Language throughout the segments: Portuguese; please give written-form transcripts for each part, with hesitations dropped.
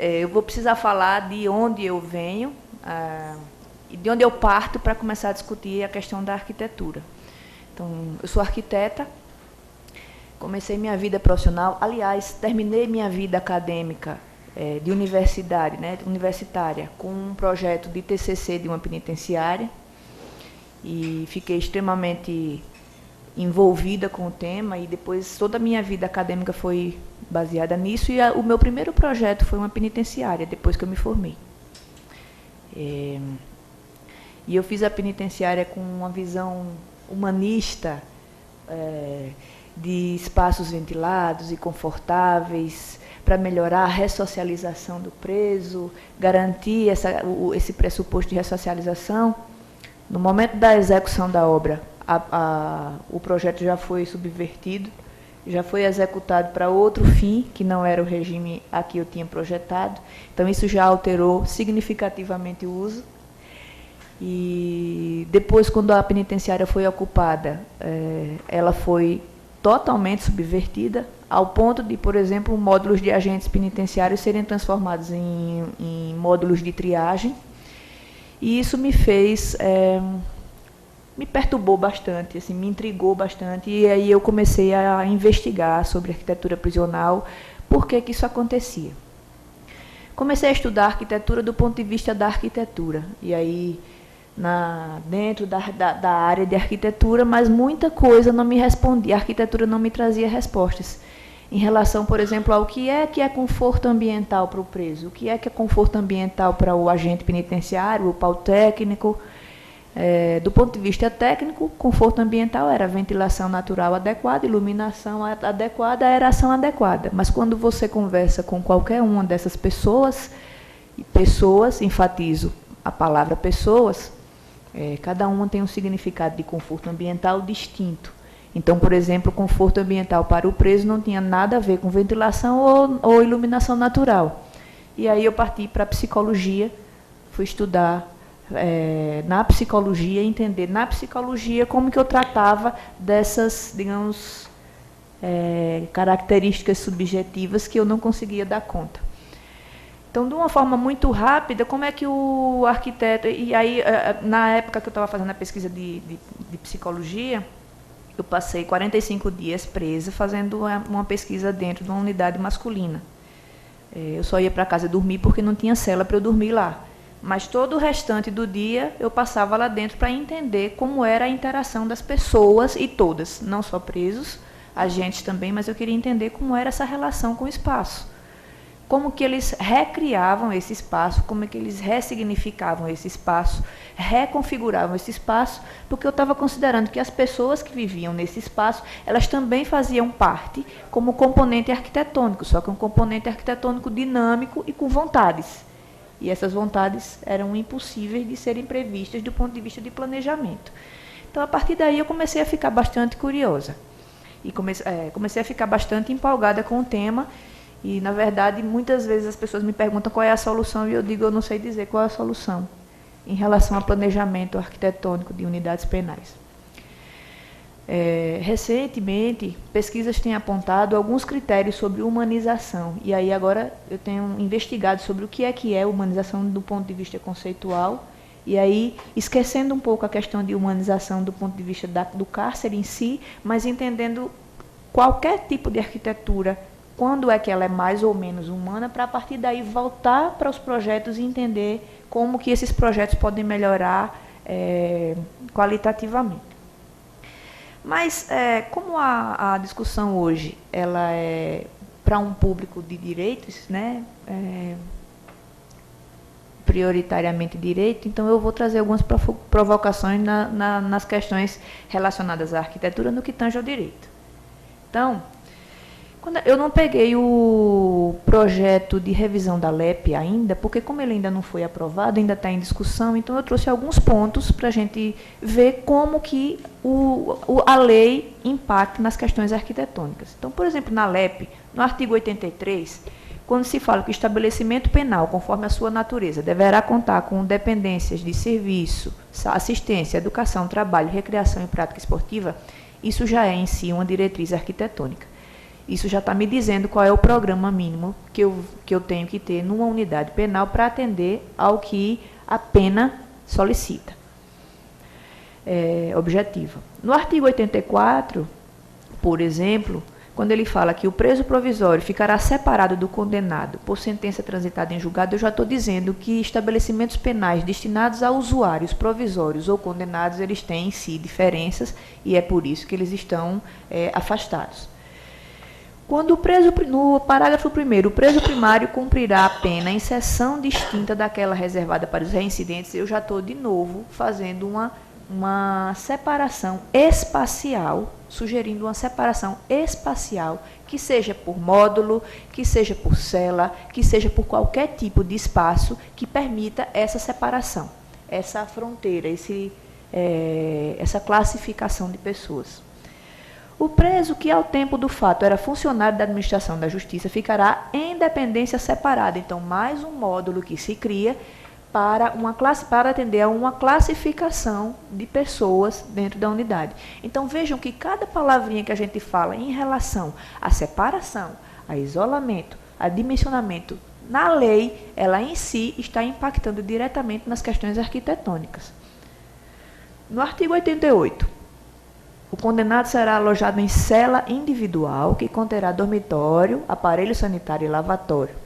eu vou precisar falar de onde eu venho e de onde eu parto para começar a discutir a questão da arquitetura. Então, eu sou arquiteta, comecei minha vida profissional, aliás, terminei minha vida acadêmica de universidade, né, universitária, com um projeto de TCC de uma penitenciária, e fiquei extremamente envolvida com o tema, e depois toda a minha vida acadêmica foi baseada nisso, e o meu primeiro projeto foi uma penitenciária, depois que eu me formei. E eu fiz a penitenciária com uma visão humanista, de espaços ventilados e confortáveis, para melhorar a ressocialização do preso, garantir esse pressuposto de ressocialização. No momento da execução da obra, o projeto já foi subvertido, já foi executado para outro fim, que não era o regime a que eu tinha projetado. Então, isso já alterou significativamente o uso. E depois, quando a penitenciária foi ocupada, ela foi totalmente subvertida, ao ponto de, por exemplo, módulos de agentes penitenciários serem transformados em módulos de triagem. E isso me fez, me perturbou bastante, assim, me intrigou bastante, e aí eu comecei a investigar sobre arquitetura prisional, por que isso acontecia. Comecei a estudar arquitetura do ponto de vista da arquitetura, e aí dentro da área de arquitetura, mas muita coisa não me respondia, a arquitetura não me trazia respostas. Em relação, por exemplo, ao que é conforto ambiental para o preso, o que é conforto ambiental para o agente penitenciário, o pau técnico. Do ponto de vista técnico, conforto ambiental era ventilação natural adequada, iluminação adequada, aeração adequada. Mas quando você conversa com qualquer uma dessas pessoas, enfatizo a palavra pessoas, cada uma tem um significado de conforto ambiental distinto. Então, por exemplo, conforto ambiental para o preso não tinha nada a ver com ventilação ou iluminação natural. E aí eu parti para a psicologia, fui estudar na psicologia, entender na psicologia como que eu tratava dessas, digamos, características subjetivas que eu não conseguia dar conta. Então, de uma forma muito rápida, como é que o arquiteto... E aí, na época que eu estava fazendo a pesquisa de psicologia, eu passei 45 dias presa fazendo uma pesquisa dentro de uma unidade masculina. Eu só ia para casa dormir porque não tinha cela para eu dormir lá. Mas todo o restante do dia eu passava lá dentro para entender como era a interação das pessoas, e todas, não só presos, agentes também, mas eu queria entender como era essa relação com o espaço. Como que eles recriavam esse espaço, como é que eles ressignificavam esse espaço, reconfiguravam esse espaço, porque eu estava considerando que as pessoas que viviam nesse espaço, elas também faziam parte como componente arquitetônico, só que um componente arquitetônico dinâmico e com vontades. E essas vontades eram impossíveis de serem previstas do ponto de vista de planejamento. Então, a partir daí, eu comecei a ficar bastante curiosa. E comecei a ficar bastante empolgada com o tema. E, na verdade, muitas vezes as pessoas me perguntam qual é a solução, e eu digo, eu não sei dizer qual é a solução em relação ao planejamento arquitetônico de unidades penais. Recentemente, pesquisas têm apontado alguns critérios sobre humanização, e aí agora eu tenho investigado sobre o que é humanização do ponto de vista conceitual, e aí esquecendo um pouco a questão de humanização do ponto de vista do cárcere em si, mas entendendo qualquer tipo de arquitetura, quando é que ela é mais ou menos humana, para a partir daí voltar para os projetos e entender como que esses projetos podem melhorar qualitativamente. Mas, como a discussão hoje ela é para um público de direitos, né, prioritariamente direito, então eu vou trazer algumas provocações nas questões relacionadas à arquitetura no que tange ao direito. Então, eu não peguei o projeto de revisão da LEP ainda, porque como ele ainda não foi aprovado, ainda está em discussão, então eu trouxe alguns pontos para a gente ver como que a lei impacta nas questões arquitetônicas. Então, por exemplo, na LEP, no artigo 83, quando se fala que o estabelecimento penal, conforme a sua natureza, deverá contar com dependências de serviço, assistência, educação, trabalho, recreação e prática esportiva, isso já é em si uma diretriz arquitetônica. Isso já está me dizendo qual é o programa mínimo que eu tenho que ter numa unidade penal para atender ao que a pena solicita. Objetiva. No artigo 84, por exemplo, quando ele fala que o preso provisório ficará separado do condenado por sentença transitada em julgado, eu já estou dizendo que estabelecimentos penais destinados a usuários provisórios ou condenados, eles têm em si diferenças e é por isso que eles estão afastados. Quando o preso, no parágrafo 1º, o preso primário cumprirá a pena em seção distinta daquela reservada para os reincidentes, eu já estou de novo fazendo uma separação espacial, sugerindo uma separação espacial, que seja por módulo, que seja por cela, que seja por qualquer tipo de espaço que permita essa separação, essa fronteira, essa classificação de pessoas. O preso que, ao tempo do fato, era funcionário da administração da justiça, ficará em dependência separada. Então, mais um módulo que se cria para atender a uma classificação de pessoas dentro da unidade. Então, vejam que cada palavrinha que a gente fala em relação à separação, a isolamento, a dimensionamento, na lei, ela em si está impactando diretamente nas questões arquitetônicas. No artigo 88, o condenado será alojado em cela individual que conterá dormitório, aparelho sanitário e lavatório.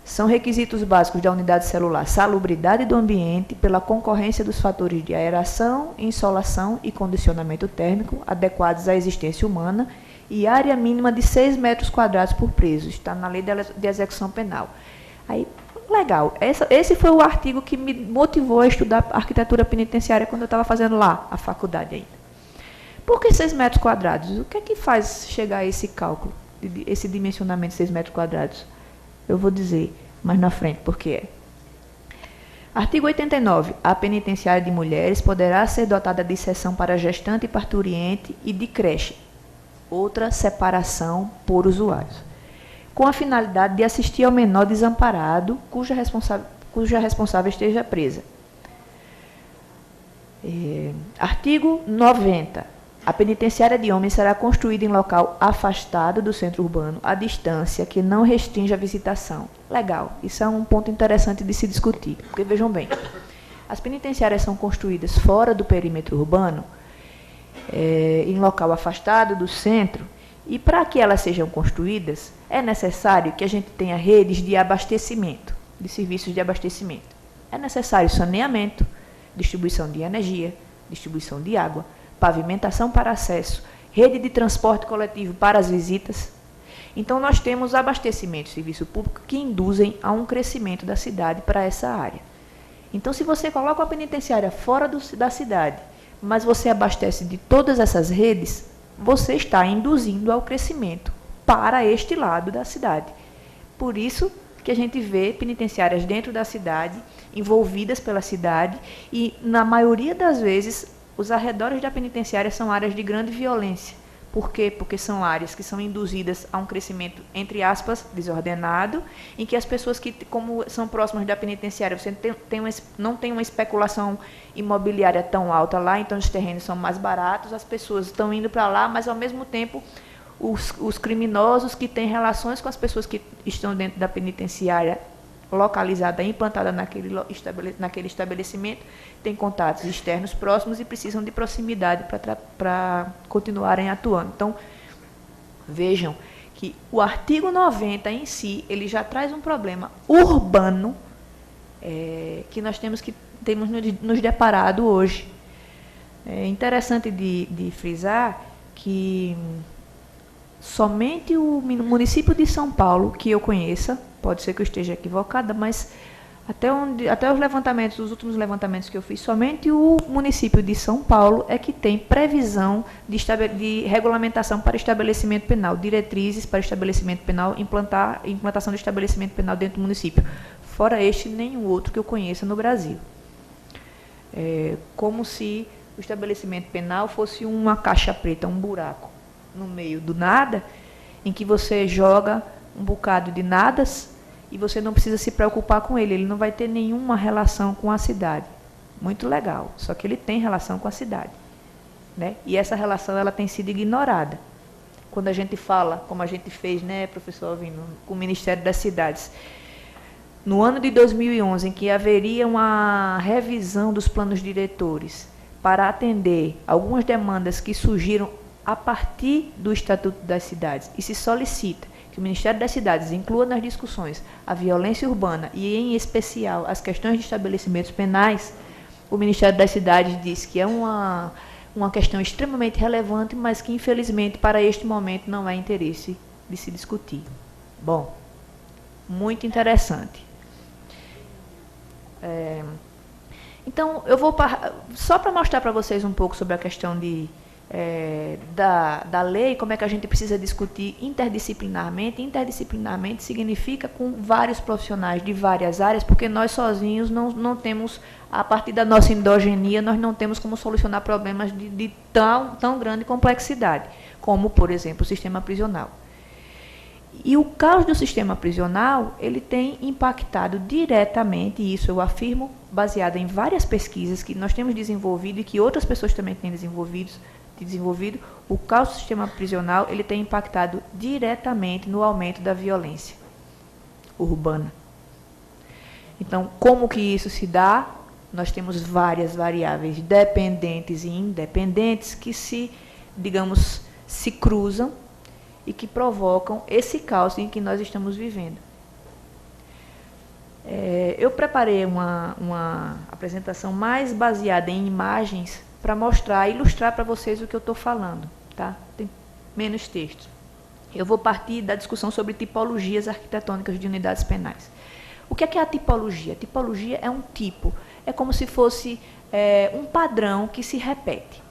São requisitos básicos da unidade celular: salubridade do ambiente pela concorrência dos fatores de aeração, insolação e condicionamento térmico adequados à existência humana e área mínima de 6 metros quadrados por preso. Está na lei de execução penal. Aí, legal. Esse foi o artigo que me motivou a estudar arquitetura penitenciária quando eu estava fazendo lá a faculdade ainda. Por que 6 metros quadrados? O que é que faz chegar a esse cálculo, esse dimensionamento de 6 metros quadrados? Eu vou dizer mais na frente por que é. Artigo 89. A penitenciária de mulheres poderá ser dotada de seção para gestante e parturiente e de creche. Outra separação por usuários. Com a finalidade de assistir ao menor desamparado cuja responsável esteja presa. Artigo 90. A penitenciária de homens será construída em local afastado do centro urbano, à distância que não restringe a visitação. Legal, isso é um ponto interessante de se discutir, porque vejam bem, as penitenciárias são construídas fora do perímetro urbano, em local afastado do centro, e para que elas sejam construídas, é necessário que a gente tenha redes de abastecimento, de serviços de abastecimento. É necessário saneamento, distribuição de energia, distribuição de água, pavimentação para acesso, rede de transporte coletivo para as visitas. Então, nós temos abastecimento, serviço público, que induzem a um crescimento da cidade para essa área. Então, se você coloca a penitenciária fora da cidade, mas você abastece de todas essas redes, você está induzindo ao crescimento para este lado da cidade. Por isso que a gente vê penitenciárias dentro da cidade, envolvidas pela cidade, e, na maioria das vezes, os arredores da penitenciária são áreas de grande violência. Por quê? Porque são áreas que são induzidas a um crescimento, entre aspas, desordenado, em que as pessoas que, como são próximas da penitenciária, você não tem uma especulação imobiliária tão alta lá, então os terrenos são mais baratos, as pessoas estão indo para lá, mas, ao mesmo tempo, os criminosos que têm relações com as pessoas que estão dentro da penitenciária, localizada, implantada naquele estabelecimento, têm contatos externos próximos e precisam de proximidade para continuarem atuando. Então, vejam que o artigo 90 em si, ele já traz um problema urbano que nós temos nos deparado hoje. É interessante de frisar que somente o município de São Paulo, que eu conheça, pode ser que eu esteja equivocada, mas até os últimos levantamentos que eu fiz, somente o município de São Paulo é que tem previsão de regulamentação para estabelecimento penal, diretrizes para estabelecimento penal, implantação de estabelecimento penal dentro do município. Fora este, nenhum outro que eu conheça no Brasil. Como se o estabelecimento penal fosse uma caixa preta, um buraco no meio do nada, em que você joga um bocado de nadas e você não precisa se preocupar com ele não vai ter nenhuma relação com a cidade. Muito legal, só que ele tem relação com a cidade, né? E essa relação ela tem sido ignorada. quando a gente fala, como a gente fez, né, professor Alvino, com o Ministério das Cidades, no ano de 2011, em que haveria uma revisão dos planos diretores para atender algumas demandas que surgiram a partir do Estatuto das Cidades, e se solicita que o Ministério das Cidades inclua nas discussões a violência urbana e, em especial, as questões de estabelecimentos penais, o Ministério das Cidades diz que é uma questão extremamente relevante, mas que, infelizmente, para este momento não há interesse de se discutir. Bom, muito interessante. Então, eu vou, só para mostrar para vocês um pouco sobre a questão da lei, como é que a gente precisa discutir interdisciplinarmente. Interdisciplinarmente significa com vários profissionais de várias áreas, porque nós sozinhos não temos, a partir da nossa endogenia, nós não temos como solucionar problemas de tão grande complexidade, como, por exemplo, o sistema prisional. E o caos do sistema prisional, ele tem impactado diretamente, e isso eu afirmo, baseado em várias pesquisas que nós temos desenvolvido e que outras pessoas também têm desenvolvido, o caos do sistema prisional, ele tem impactado diretamente no aumento da violência urbana. Então, como que isso se dá? Nós temos várias variáveis dependentes e independentes que se cruzam e que provocam esse caos em que nós estamos vivendo. Eu preparei uma apresentação mais baseada em imagens para mostrar, ilustrar para vocês o que eu estou falando, tá? Tem menos texto. Eu vou partir da discussão sobre tipologias arquitetônicas de unidades penais. O que é a tipologia? A tipologia é um tipo, é como se fosse um padrão que se repete.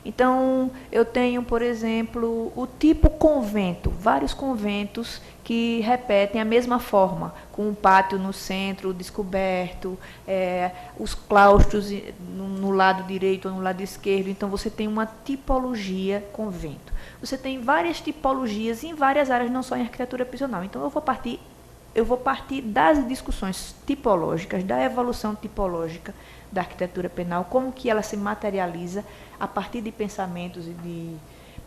Então, eu tenho, por exemplo, o tipo convento, vários conventos que repetem a mesma forma, com um pátio no centro, descoberto, os claustros no lado direito ou no lado esquerdo. Então, você tem uma tipologia convento. Você tem várias tipologias em várias áreas, não só em arquitetura prisional. Então, eu vou partir das discussões tipológicas, da evolução tipológica da arquitetura penal, como que ela se materializa a partir de pensamentos e de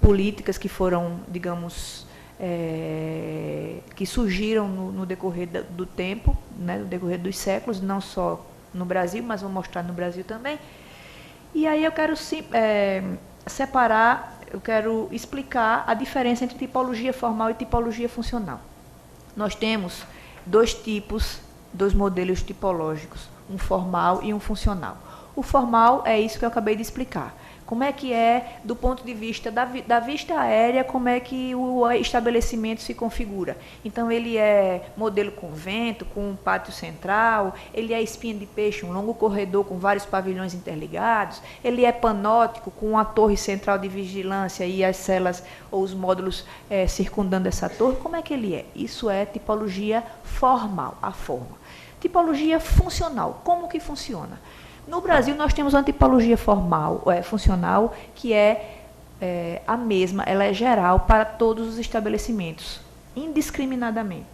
políticas que foram, que surgiram no decorrer do tempo, né, no decorrer dos séculos, não só no Brasil, mas vou mostrar no Brasil também. E aí eu quero separar, eu quero explicar a diferença entre tipologia formal e tipologia funcional. Nós temos dois modelos tipológicos, um formal e um funcional. O formal é isso que eu acabei de explicar. Como é que é, do ponto de vista da vista aérea, como é que o estabelecimento se configura. Então, ele é modelo convento, com um pátio central, ele é espinha de peixe, um longo corredor com vários pavilhões interligados, ele é panótico, com uma torre central de vigilância e as celas ou os módulos circundando essa torre. Como é que ele é? Isso é tipologia formal, a forma. Tipologia funcional, como que funciona? No Brasil, nós temos uma tipologia funcional, que é a mesma, ela é geral para todos os estabelecimentos, indiscriminadamente.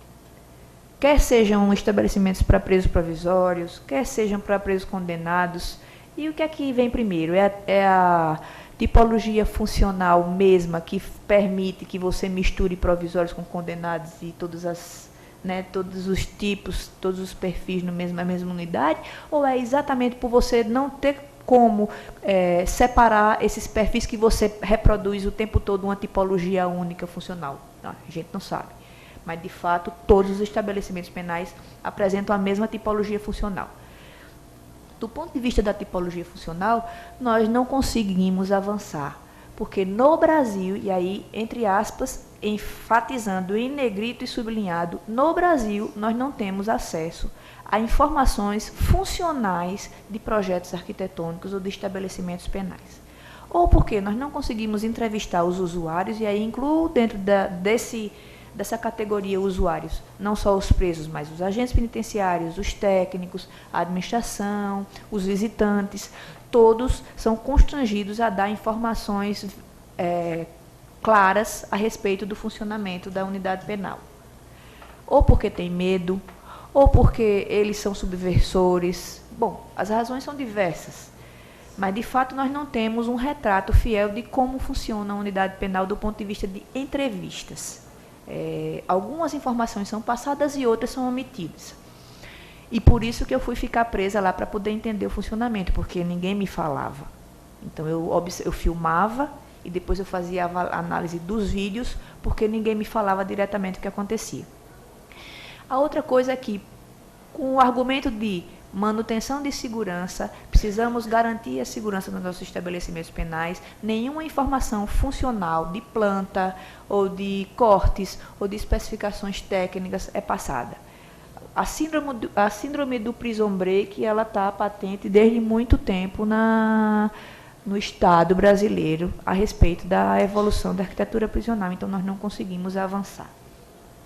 Quer sejam estabelecimentos para presos provisórios, quer sejam para presos condenados. E o que é que vem primeiro? É a tipologia funcional mesma, que permite que você misture provisórios com condenados e todos os tipos, todos os perfis na mesma unidade, ou é exatamente por você não ter como separar esses perfis que você reproduz o tempo todo uma tipologia única funcional? Não, a gente não sabe. Mas, de fato, todos os estabelecimentos penais apresentam a mesma tipologia funcional. Do ponto de vista da tipologia funcional, nós não conseguimos avançar, porque no Brasil, e aí, entre aspas, enfatizando em negrito e sublinhado, no Brasil nós não temos acesso a informações funcionais de projetos arquitetônicos ou de estabelecimentos penais. Ou porque nós não conseguimos entrevistar os usuários, e aí incluo dentro dessa categoria usuários, não só os presos, mas os agentes penitenciários, os técnicos, a administração, os visitantes, todos são constrangidos a dar informações claras a respeito do funcionamento da unidade penal. Ou porque tem medo, ou porque eles são subversores. Bom, as razões são diversas, mas de fato nós não temos um retrato fiel de como funciona a unidade penal do ponto de vista de entrevistas. Algumas informações são passadas e outras são omitidas. E por isso que eu fui ficar presa lá para poder entender o funcionamento, porque ninguém me falava. Então eu filmava e depois eu fazia a análise dos vídeos, porque ninguém me falava diretamente o que acontecia. A outra coisa é que, com o argumento de manutenção de segurança, precisamos garantir a segurança dos nossos estabelecimentos penais, nenhuma informação funcional de planta, ou de cortes, ou de especificações técnicas é passada. A síndrome do prison break, ela está patente desde muito tempo no Estado brasileiro a respeito da evolução da arquitetura prisional, então nós não conseguimos avançar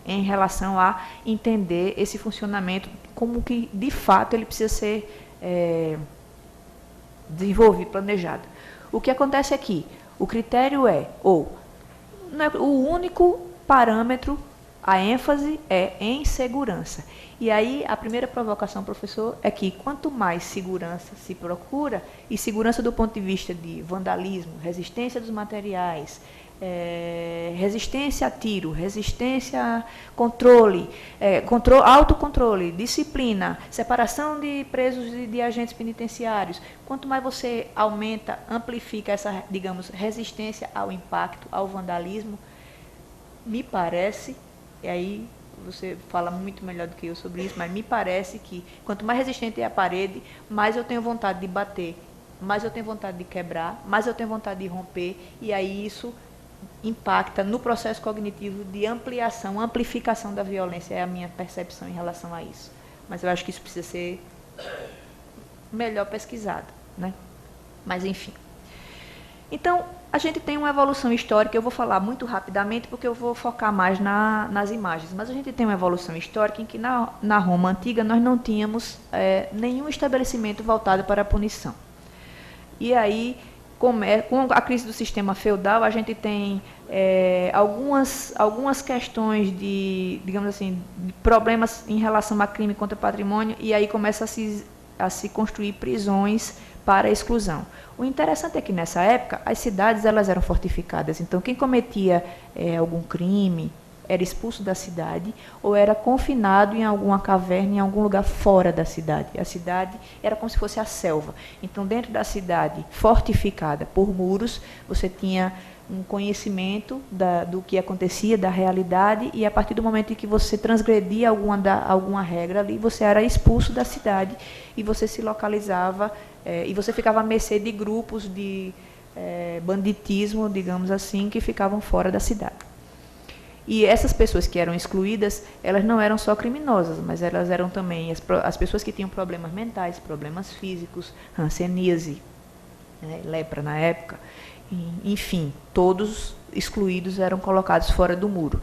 em relação a entender esse funcionamento, como que de fato ele precisa ser desenvolvido, planejado. O que acontece aqui? O critério o único parâmetro, a ênfase é em segurança. E aí a primeira provocação, professor, é que quanto mais segurança se procura, e segurança do ponto de vista de vandalismo, resistência dos materiais, resistência a tiro, resistência a controle, autocontrole, disciplina, separação de presos e de agentes penitenciários. Quanto mais você aumenta, amplifica essa, digamos, resistência ao impacto, ao vandalismo, me parece, e aí você fala muito melhor do que eu sobre isso, mas me parece que quanto mais resistente é a parede, mais eu tenho vontade de bater, mais eu tenho vontade de quebrar, mais eu tenho vontade de romper, e aí isso impacta no processo cognitivo de ampliação, amplificação da violência, é a minha percepção em relação a isso. Mas eu acho que isso precisa ser melhor pesquisado, né? Mas, enfim. Então, a gente tem uma evolução histórica, eu vou falar muito rapidamente, porque eu vou focar mais nas imagens, mas a gente tem uma evolução histórica em que na Roma Antiga nós não tínhamos nenhum estabelecimento voltado para a punição. E aí, com a crise do sistema feudal, a gente tem algumas questões de, digamos assim, de problemas em relação a crime contra patrimônio, e aí começa a se construir prisões para a exclusão. O interessante é que nessa época as cidades elas eram fortificadas, então quem cometia algum crime era expulso da cidade ou era confinado em alguma caverna, em algum lugar fora da cidade. A cidade era como se fosse a selva. Então, dentro da cidade fortificada por muros, você tinha um conhecimento do que acontecia, da realidade, e a partir do momento em que você transgredia alguma regra ali, você era expulso da cidade e você se localizava, e você ficava à mercê de grupos de banditismo, digamos assim, que ficavam fora da cidade. E essas pessoas que eram excluídas, elas não eram só criminosas, mas elas eram também as pessoas que tinham problemas mentais, problemas físicos, hanseníase, lepra na época, enfim, todos excluídos eram colocados fora do muro.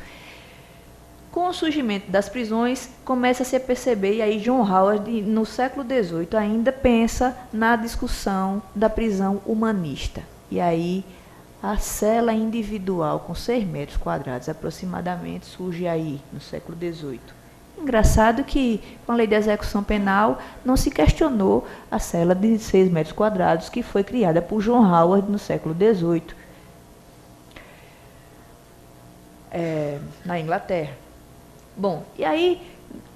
Com o surgimento das prisões, começa a se perceber, e aí John Howard, no século XVIII, ainda pensa na discussão da prisão humanista. E aí a cela individual com 6 metros quadrados aproximadamente surge aí no século XVIII. Engraçado que com a lei de execução penal não se questionou a cela de 6 metros quadrados que foi criada por John Howard no século XVIII, na Inglaterra. Bom, e aí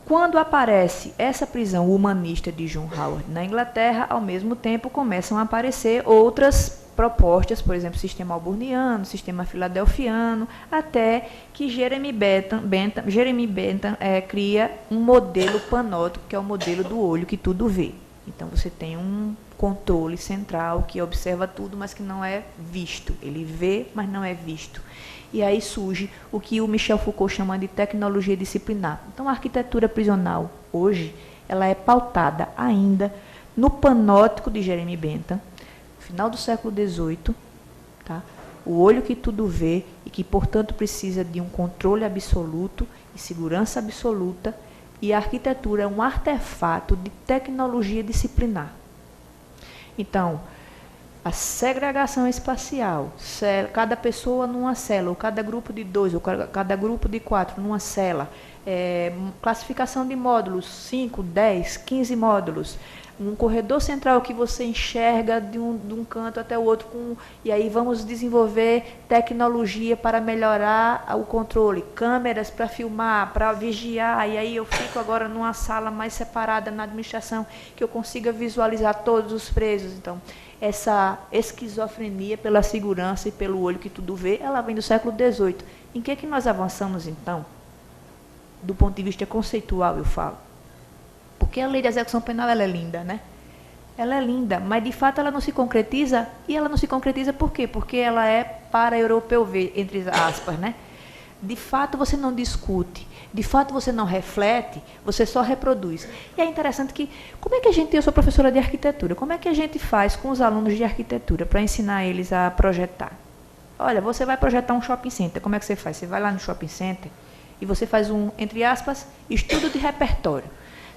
quando aparece essa prisão humanista de John Howard na Inglaterra, ao mesmo tempo começam a aparecer outras propostas, por exemplo, sistema alburniano, sistema filadelfiano, até que Jeremy Bentham cria um modelo panóptico, que é o modelo do olho que tudo vê. Então, você tem um controle central que observa tudo, mas que não é visto. Ele vê, mas não é visto. E aí surge o que o Michel Foucault chama de tecnologia disciplinar. Então, a arquitetura prisional, hoje, ela é pautada ainda no panóptico de Jeremy Bentham, final do século XVIII, tá? O olho que tudo vê e que, portanto, precisa de um controle absoluto e segurança absoluta, e a arquitetura é um artefato de tecnologia disciplinar. Então, a segregação espacial, cada pessoa numa cela, ou cada grupo de 2, ou cada grupo de 4 numa cela, classificação de módulos, 5, 10, 15 módulos, um corredor central que você enxerga de um canto até o outro, e aí vamos desenvolver tecnologia para melhorar o controle, câmeras para filmar, para vigiar, e aí eu fico agora numa sala mais separada na administração, que eu consiga visualizar todos os presos. Então, essa esquizofrenia pela segurança e pelo olho que tudo vê, ela vem do século XVIII. Em que nós avançamos, então? Do ponto de vista conceitual, eu falo. Porque a lei de execução penal, ela é linda, né? Ela é linda, mas de fato ela não se concretiza. E ela não se concretiza por quê? Porque ela é para europeu ver, entre aspas, né? De fato você não discute, de fato você não reflete, você só reproduz. E é interessante que, como é que a gente, eu sou professora de arquitetura, como é que a gente faz com os alunos de arquitetura para ensinar eles a projetar? Olha, você vai projetar um shopping center, como é que você faz? Você vai lá no shopping center e você faz um, entre aspas, estudo de repertório.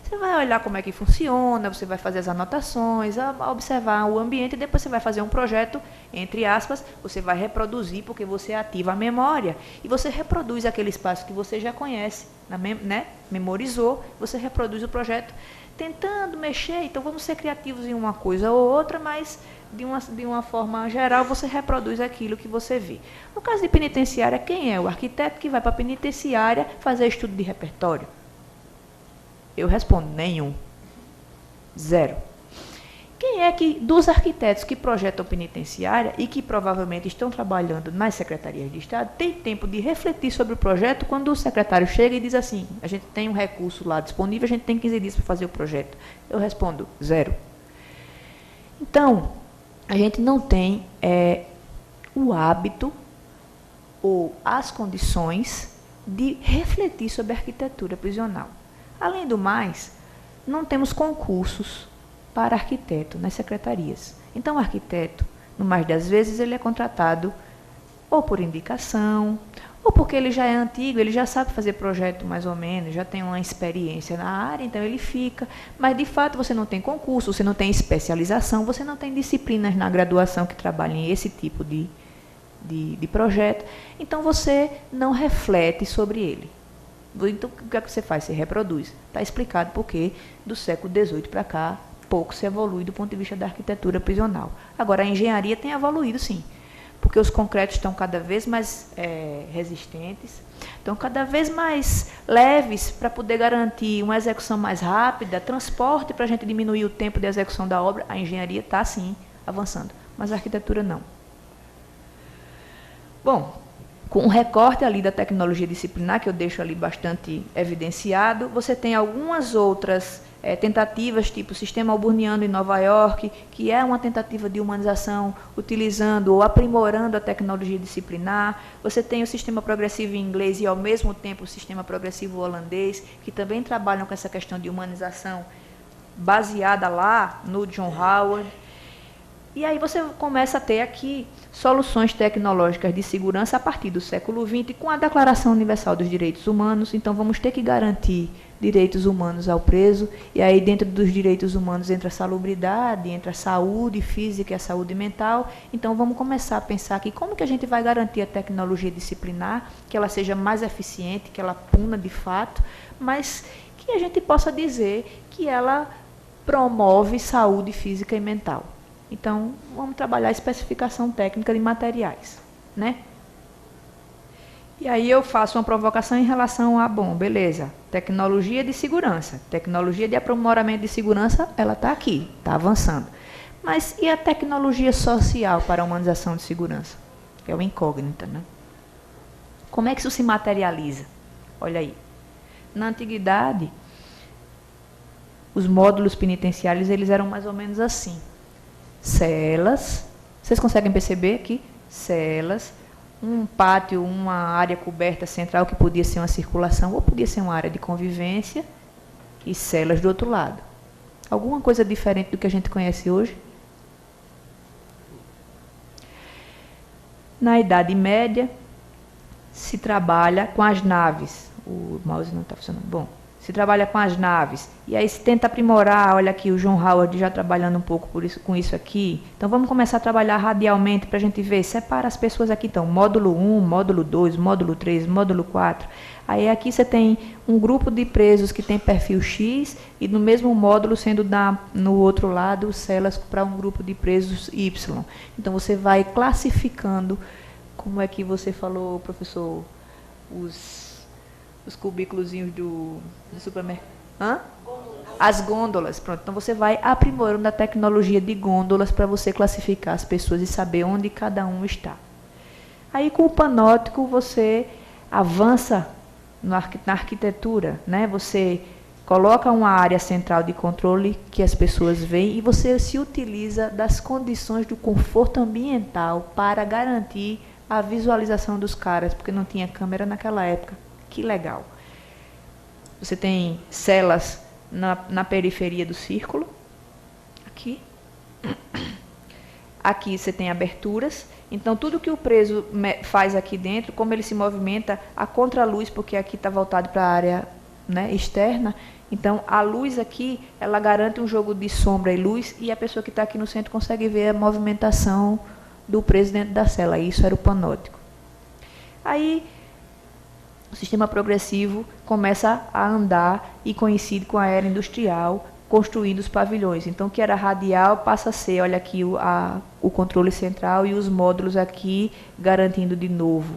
Você vai olhar como é que funciona, você vai fazer as anotações, observar o ambiente, e depois você vai fazer um projeto, entre aspas, você vai reproduzir, porque você ativa a memória, e você reproduz aquele espaço que você já conhece, né? Memorizou, você reproduz o projeto, tentando mexer. Então vamos ser criativos em uma coisa ou outra, mas de uma forma geral você reproduz aquilo que você vê. No caso de penitenciária, quem é o arquiteto que vai para a penitenciária fazer estudo de repertório? Eu respondo, nenhum. Zero. Quem é que, dos arquitetos que projetam penitenciária e que provavelmente estão trabalhando nas secretarias de Estado, tem tempo de refletir sobre o projeto quando o secretário chega e diz assim, a gente tem um recurso lá disponível, a gente tem 15 dias para fazer o projeto? Eu respondo, zero. Então, a gente não tem o hábito ou as condições de refletir sobre a arquitetura prisional. Além do mais, não temos concursos para arquiteto nas secretarias. Então, o arquiteto, no mais das vezes, ele é contratado ou por indicação, ou porque ele já é antigo, ele já sabe fazer projeto mais ou menos, já tem uma experiência na área, então ele fica. Mas, de fato, você não tem concurso, você não tem especialização, você não tem disciplinas na graduação que trabalhem esse tipo de projeto. Então, você não reflete sobre ele. Então, o que é que você faz? Você reproduz. Está explicado porque do século XVIII para cá, pouco se evolui do ponto de vista da arquitetura prisional. Agora, a engenharia tem evoluído, sim, porque os concretos estão cada vez mais resistentes, estão cada vez mais leves para poder garantir uma execução mais rápida, transporte para a gente diminuir o tempo de execução da obra. A engenharia está, sim, avançando, mas a arquitetura não. Bom, com o recorte ali da tecnologia disciplinar, que eu deixo ali bastante evidenciado, você tem algumas outras tentativas, tipo o sistema alburniano em Nova York, que é uma tentativa de humanização, utilizando ou aprimorando a tecnologia disciplinar. Você tem o sistema progressivo em inglês e, ao mesmo tempo, o sistema progressivo holandês, que também trabalham com essa questão de humanização baseada lá no John Howard. E aí você começa a ter aqui soluções tecnológicas de segurança a partir do século XX, com a Declaração Universal dos Direitos Humanos. Então, vamos ter que garantir direitos humanos ao preso, e aí dentro dos direitos humanos entra a salubridade, entra a saúde física e a saúde mental. Então, vamos começar a pensar aqui como que a gente vai garantir a tecnologia disciplinar, que ela seja mais eficiente, que ela puna de fato, mas que a gente possa dizer que ela promove saúde física e mental. Então, vamos trabalhar a especificação técnica de materiais, né? E aí eu faço uma provocação em relação a, bom, beleza, tecnologia de segurança, tecnologia de aprimoramento de segurança, ela está aqui, está avançando. Mas e a tecnologia social para a humanização de segurança? É uma incógnita, né? Como é que isso se materializa? Olha aí, na antiguidade, os módulos penitenciários, eles eram mais ou menos assim. Celas, vocês conseguem perceber aqui? Celas, um pátio, uma área coberta central que podia ser uma circulação ou podia ser uma área de convivência e celas do outro lado. Alguma coisa diferente do que a gente conhece hoje? Na Idade Média, se trabalha com as naves. O mouse não está funcionando. Bom, se trabalha com as naves, e aí se tenta aprimorar, olha aqui o John Howard já trabalhando um pouco com isso aqui. Então vamos começar a trabalhar radialmente para a gente ver, separa as pessoas aqui, então, módulo 1, módulo 2, módulo 3, módulo 4. Aí aqui você tem um grupo de presos que tem perfil X e no mesmo módulo sendo no outro lado celas para um grupo de presos Y. Então você vai classificando, como é que você falou, professor, os cubículozinhos do supermercado. Hã? As gôndolas, pronto. Então você vai aprimorando a tecnologia de gôndolas para você classificar as pessoas e saber onde cada um está. Aí com o panóptico você avança na arquitetura, né? Você coloca uma área central de controle que as pessoas veem e você se utiliza das condições do conforto ambiental para garantir a visualização dos caras, porque não tinha câmera naquela época. Que legal. Você tem celas na periferia do círculo. Aqui. Aqui você tem aberturas. Então, tudo que o preso faz aqui dentro, como ele se movimenta, a contraluz, porque aqui está voltado para a área, né, externa. Então, a luz aqui, ela garante um jogo de sombra e luz, e a pessoa que está aqui no centro consegue ver a movimentação do preso dentro da cela. Isso era o panóptico. Aí, o sistema progressivo começa a andar e coincide com a era industrial, construindo os pavilhões. Então, o que era radial passa a ser, olha aqui, o controle central e os módulos aqui, garantindo de novo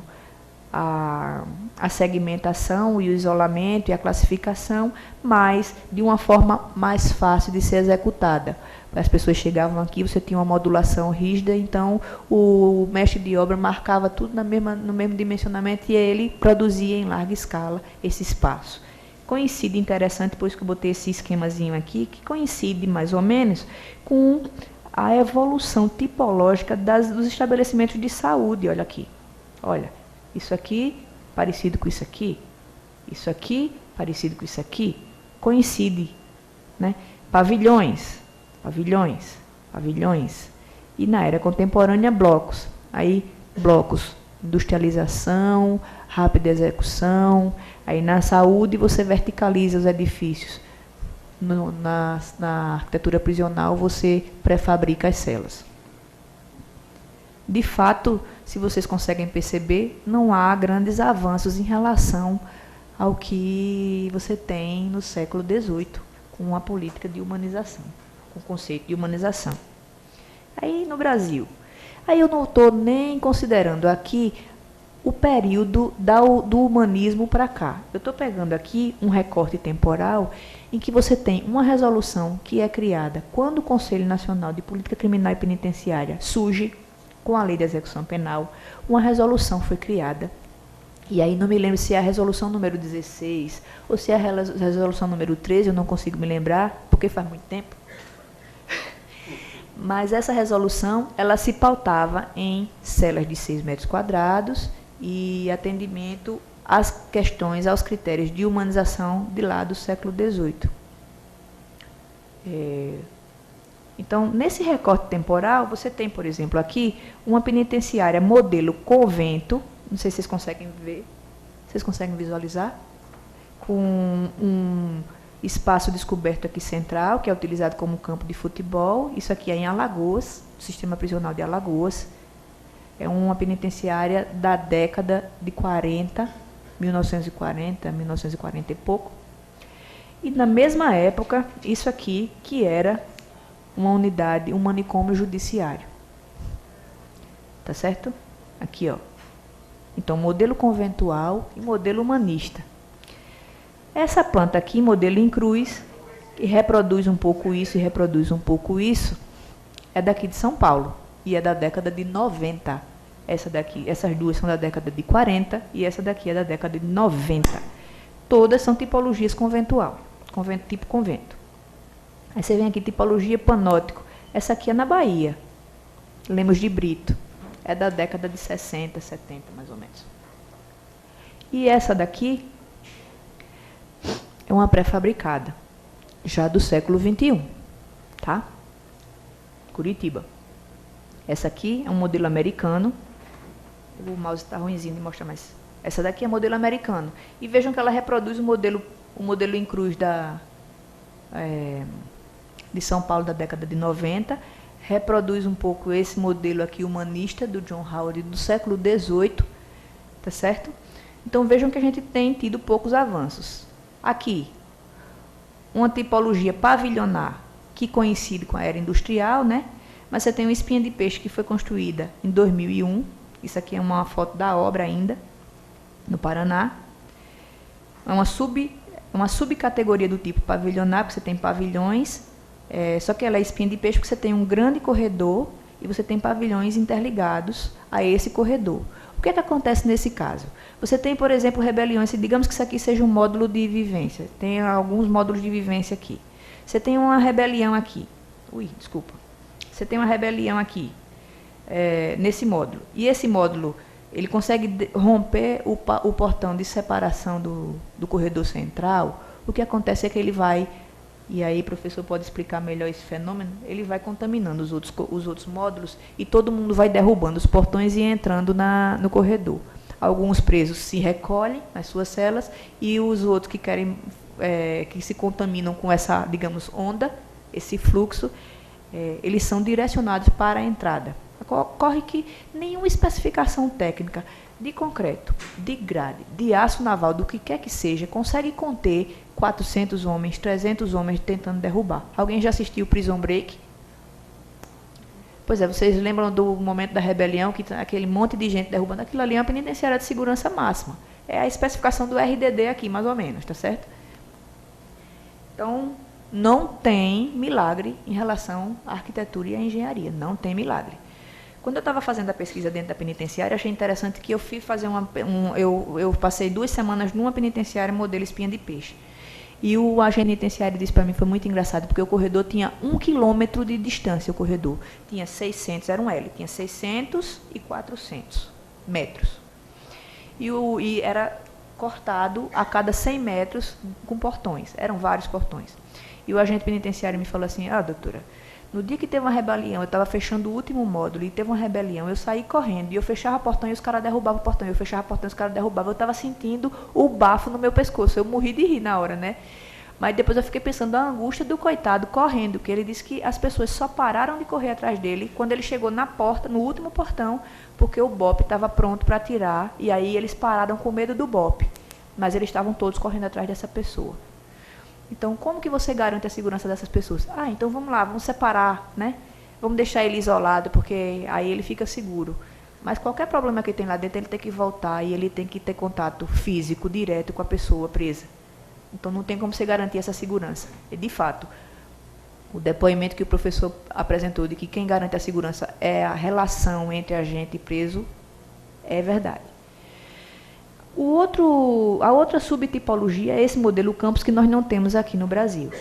a segmentação e o isolamento e a classificação, mas de uma forma mais fácil de ser executada. As pessoas chegavam aqui, você tinha uma modulação rígida, então o mestre de obra marcava tudo no mesmo dimensionamento e ele produzia em larga escala esse espaço. Coincide, interessante, por isso que eu botei esse esquemazinho aqui, que coincide mais ou menos com a evolução tipológica dos estabelecimentos de saúde. Olha aqui, olha, isso aqui parecido com isso aqui parecido com isso aqui, coincide, né? Pavilhões, e na era contemporânea blocos, aí blocos, industrialização, rápida execução, aí na saúde você verticaliza os edifícios, na arquitetura prisional você pré-fabrica as celas. De fato, se vocês conseguem perceber, não há grandes avanços em relação ao que você tem no século XVIII, com a política de humanização, com o conceito de humanização. Aí no Brasil, aí eu não estou nem considerando aqui o período do humanismo para cá. Eu estou pegando aqui um recorte temporal em que você tem uma resolução que é criada quando o Conselho Nacional de Política Criminal e Penitenciária surge com a Lei de Execução Penal, uma resolução foi criada. E aí não me lembro se é a resolução número 16 ou se é a resolução número 13, eu não consigo me lembrar, porque faz muito tempo. Mas essa resolução, ela se pautava em celas de 6 metros quadrados e atendimento às questões, aos critérios de humanização de lá do século XVIII. Então, nesse recorte temporal, você tem, por exemplo, aqui, uma penitenciária modelo convento, não sei se vocês conseguem ver, vocês conseguem visualizar? Com um espaço descoberto aqui central, que é utilizado como campo de futebol. Isso aqui é em Alagoas, o sistema prisional de Alagoas. É uma penitenciária da década de 40, 1940, 1940 e pouco. E na mesma época, isso aqui, que era uma unidade, um manicômio judiciário. Tá certo? Aqui, ó. Então, modelo conventual e modelo humanista. Essa planta aqui, modelo em cruz, que reproduz um pouco isso e reproduz um pouco isso, é daqui de São Paulo e é da década de 90. Essa daqui, essas duas são da década de 40 e essa daqui é da década de 90. Todas são tipologias conventual, tipo convento. Aí você vem aqui, tipologia panóptico. Essa aqui é na Bahia, Lemos de Brito. É da década de 60, 70, mais ou menos. E essa daqui é uma pré-fabricada, já do século XXI, tá? Curitiba. Essa aqui é um modelo americano. O mouse está ruimzinho de mostrar, mas essa daqui é modelo americano. E vejam que ela reproduz o modelo o modelo em cruz de São Paulo da década de 90, reproduz um pouco esse modelo aqui humanista do John Howard do século XVIII, tá certo? Então vejam que a gente tem tido poucos avanços. Aqui, uma tipologia pavilionar que coincide com a era industrial, né? Mas você tem uma espinha de peixe que foi construída em 2001, isso aqui é uma foto da obra ainda, no Paraná. É uma subcategoria do tipo pavilionar, porque você tem pavilhões, só que ela é espinha de peixe porque você tem um grande corredor e você tem pavilhões interligados a esse corredor. O que é que acontece nesse caso? Você tem, por exemplo, rebeliões, digamos que isso aqui seja um módulo de vivência, tem alguns módulos de vivência aqui. Você tem uma rebelião aqui, você tem uma rebelião aqui, nesse módulo, e esse módulo, ele consegue romper o portão de separação do corredor central. O que acontece é que ele vai, e aí o professor pode explicar melhor esse fenômeno, ele vai contaminando os outros módulos e todo mundo vai derrubando os portões e entrando no corredor. Alguns presos se recolhem nas suas celas e os outros que querem, que se contaminam com essa, digamos, onda, esse fluxo, eles são direcionados para a entrada. Ocorre que nenhuma especificação técnica de concreto, de grade, de aço naval, do que quer que seja, consegue conter 400 homens, 300 homens tentando derrubar. Alguém já assistiu Prison Break? Pois é, vocês lembram do momento da rebelião, que aquele monte de gente derrubando? Aquilo ali é uma penitenciária de segurança máxima. É a especificação do RDD aqui, mais ou menos, tá certo? Então, não tem milagre em relação à arquitetura e à engenharia. Não tem milagre. Quando eu estava fazendo a pesquisa dentro da penitenciária, achei interessante que eu fui fazer eu passei 2 semanas numa penitenciária modelo espinha de peixe. E o agente penitenciário disse para mim, foi muito engraçado, porque o corredor tinha 1 quilômetro de distância, o corredor. Tinha 600, era um L, tinha 600 e 400 metros. E era cortado a cada 100 metros com portões, eram vários portões. E o agente penitenciário me falou assim, doutora, no dia que teve uma rebelião, eu estava fechando o último módulo e teve uma rebelião, eu saí correndo e eu fechava o portão e os caras derrubavam o portão, eu fechava o portão e os caras derrubavam, eu estava sentindo o bafo no meu pescoço, eu morri de rir na hora, né? Mas depois eu fiquei pensando a angústia do coitado correndo, que ele disse que as pessoas só pararam de correr atrás dele quando ele chegou na porta, no último portão, porque o BOPE estava pronto para atirar e aí eles pararam com medo do BOPE, mas eles estavam todos correndo atrás dessa pessoa. Então, como que você garante a segurança dessas pessoas? Então vamos lá, vamos separar, né? Vamos deixar ele isolado, porque aí ele fica seguro. Mas qualquer problema que tem lá dentro, ele tem que voltar e ele tem que ter contato físico, direto com a pessoa presa. Então não tem como você garantir essa segurança. E, de fato, o depoimento que o professor apresentou de que quem garante a segurança é a relação entre agente e preso, é verdade. A outra subtipologia é esse modelo campus que nós não temos aqui no Brasil.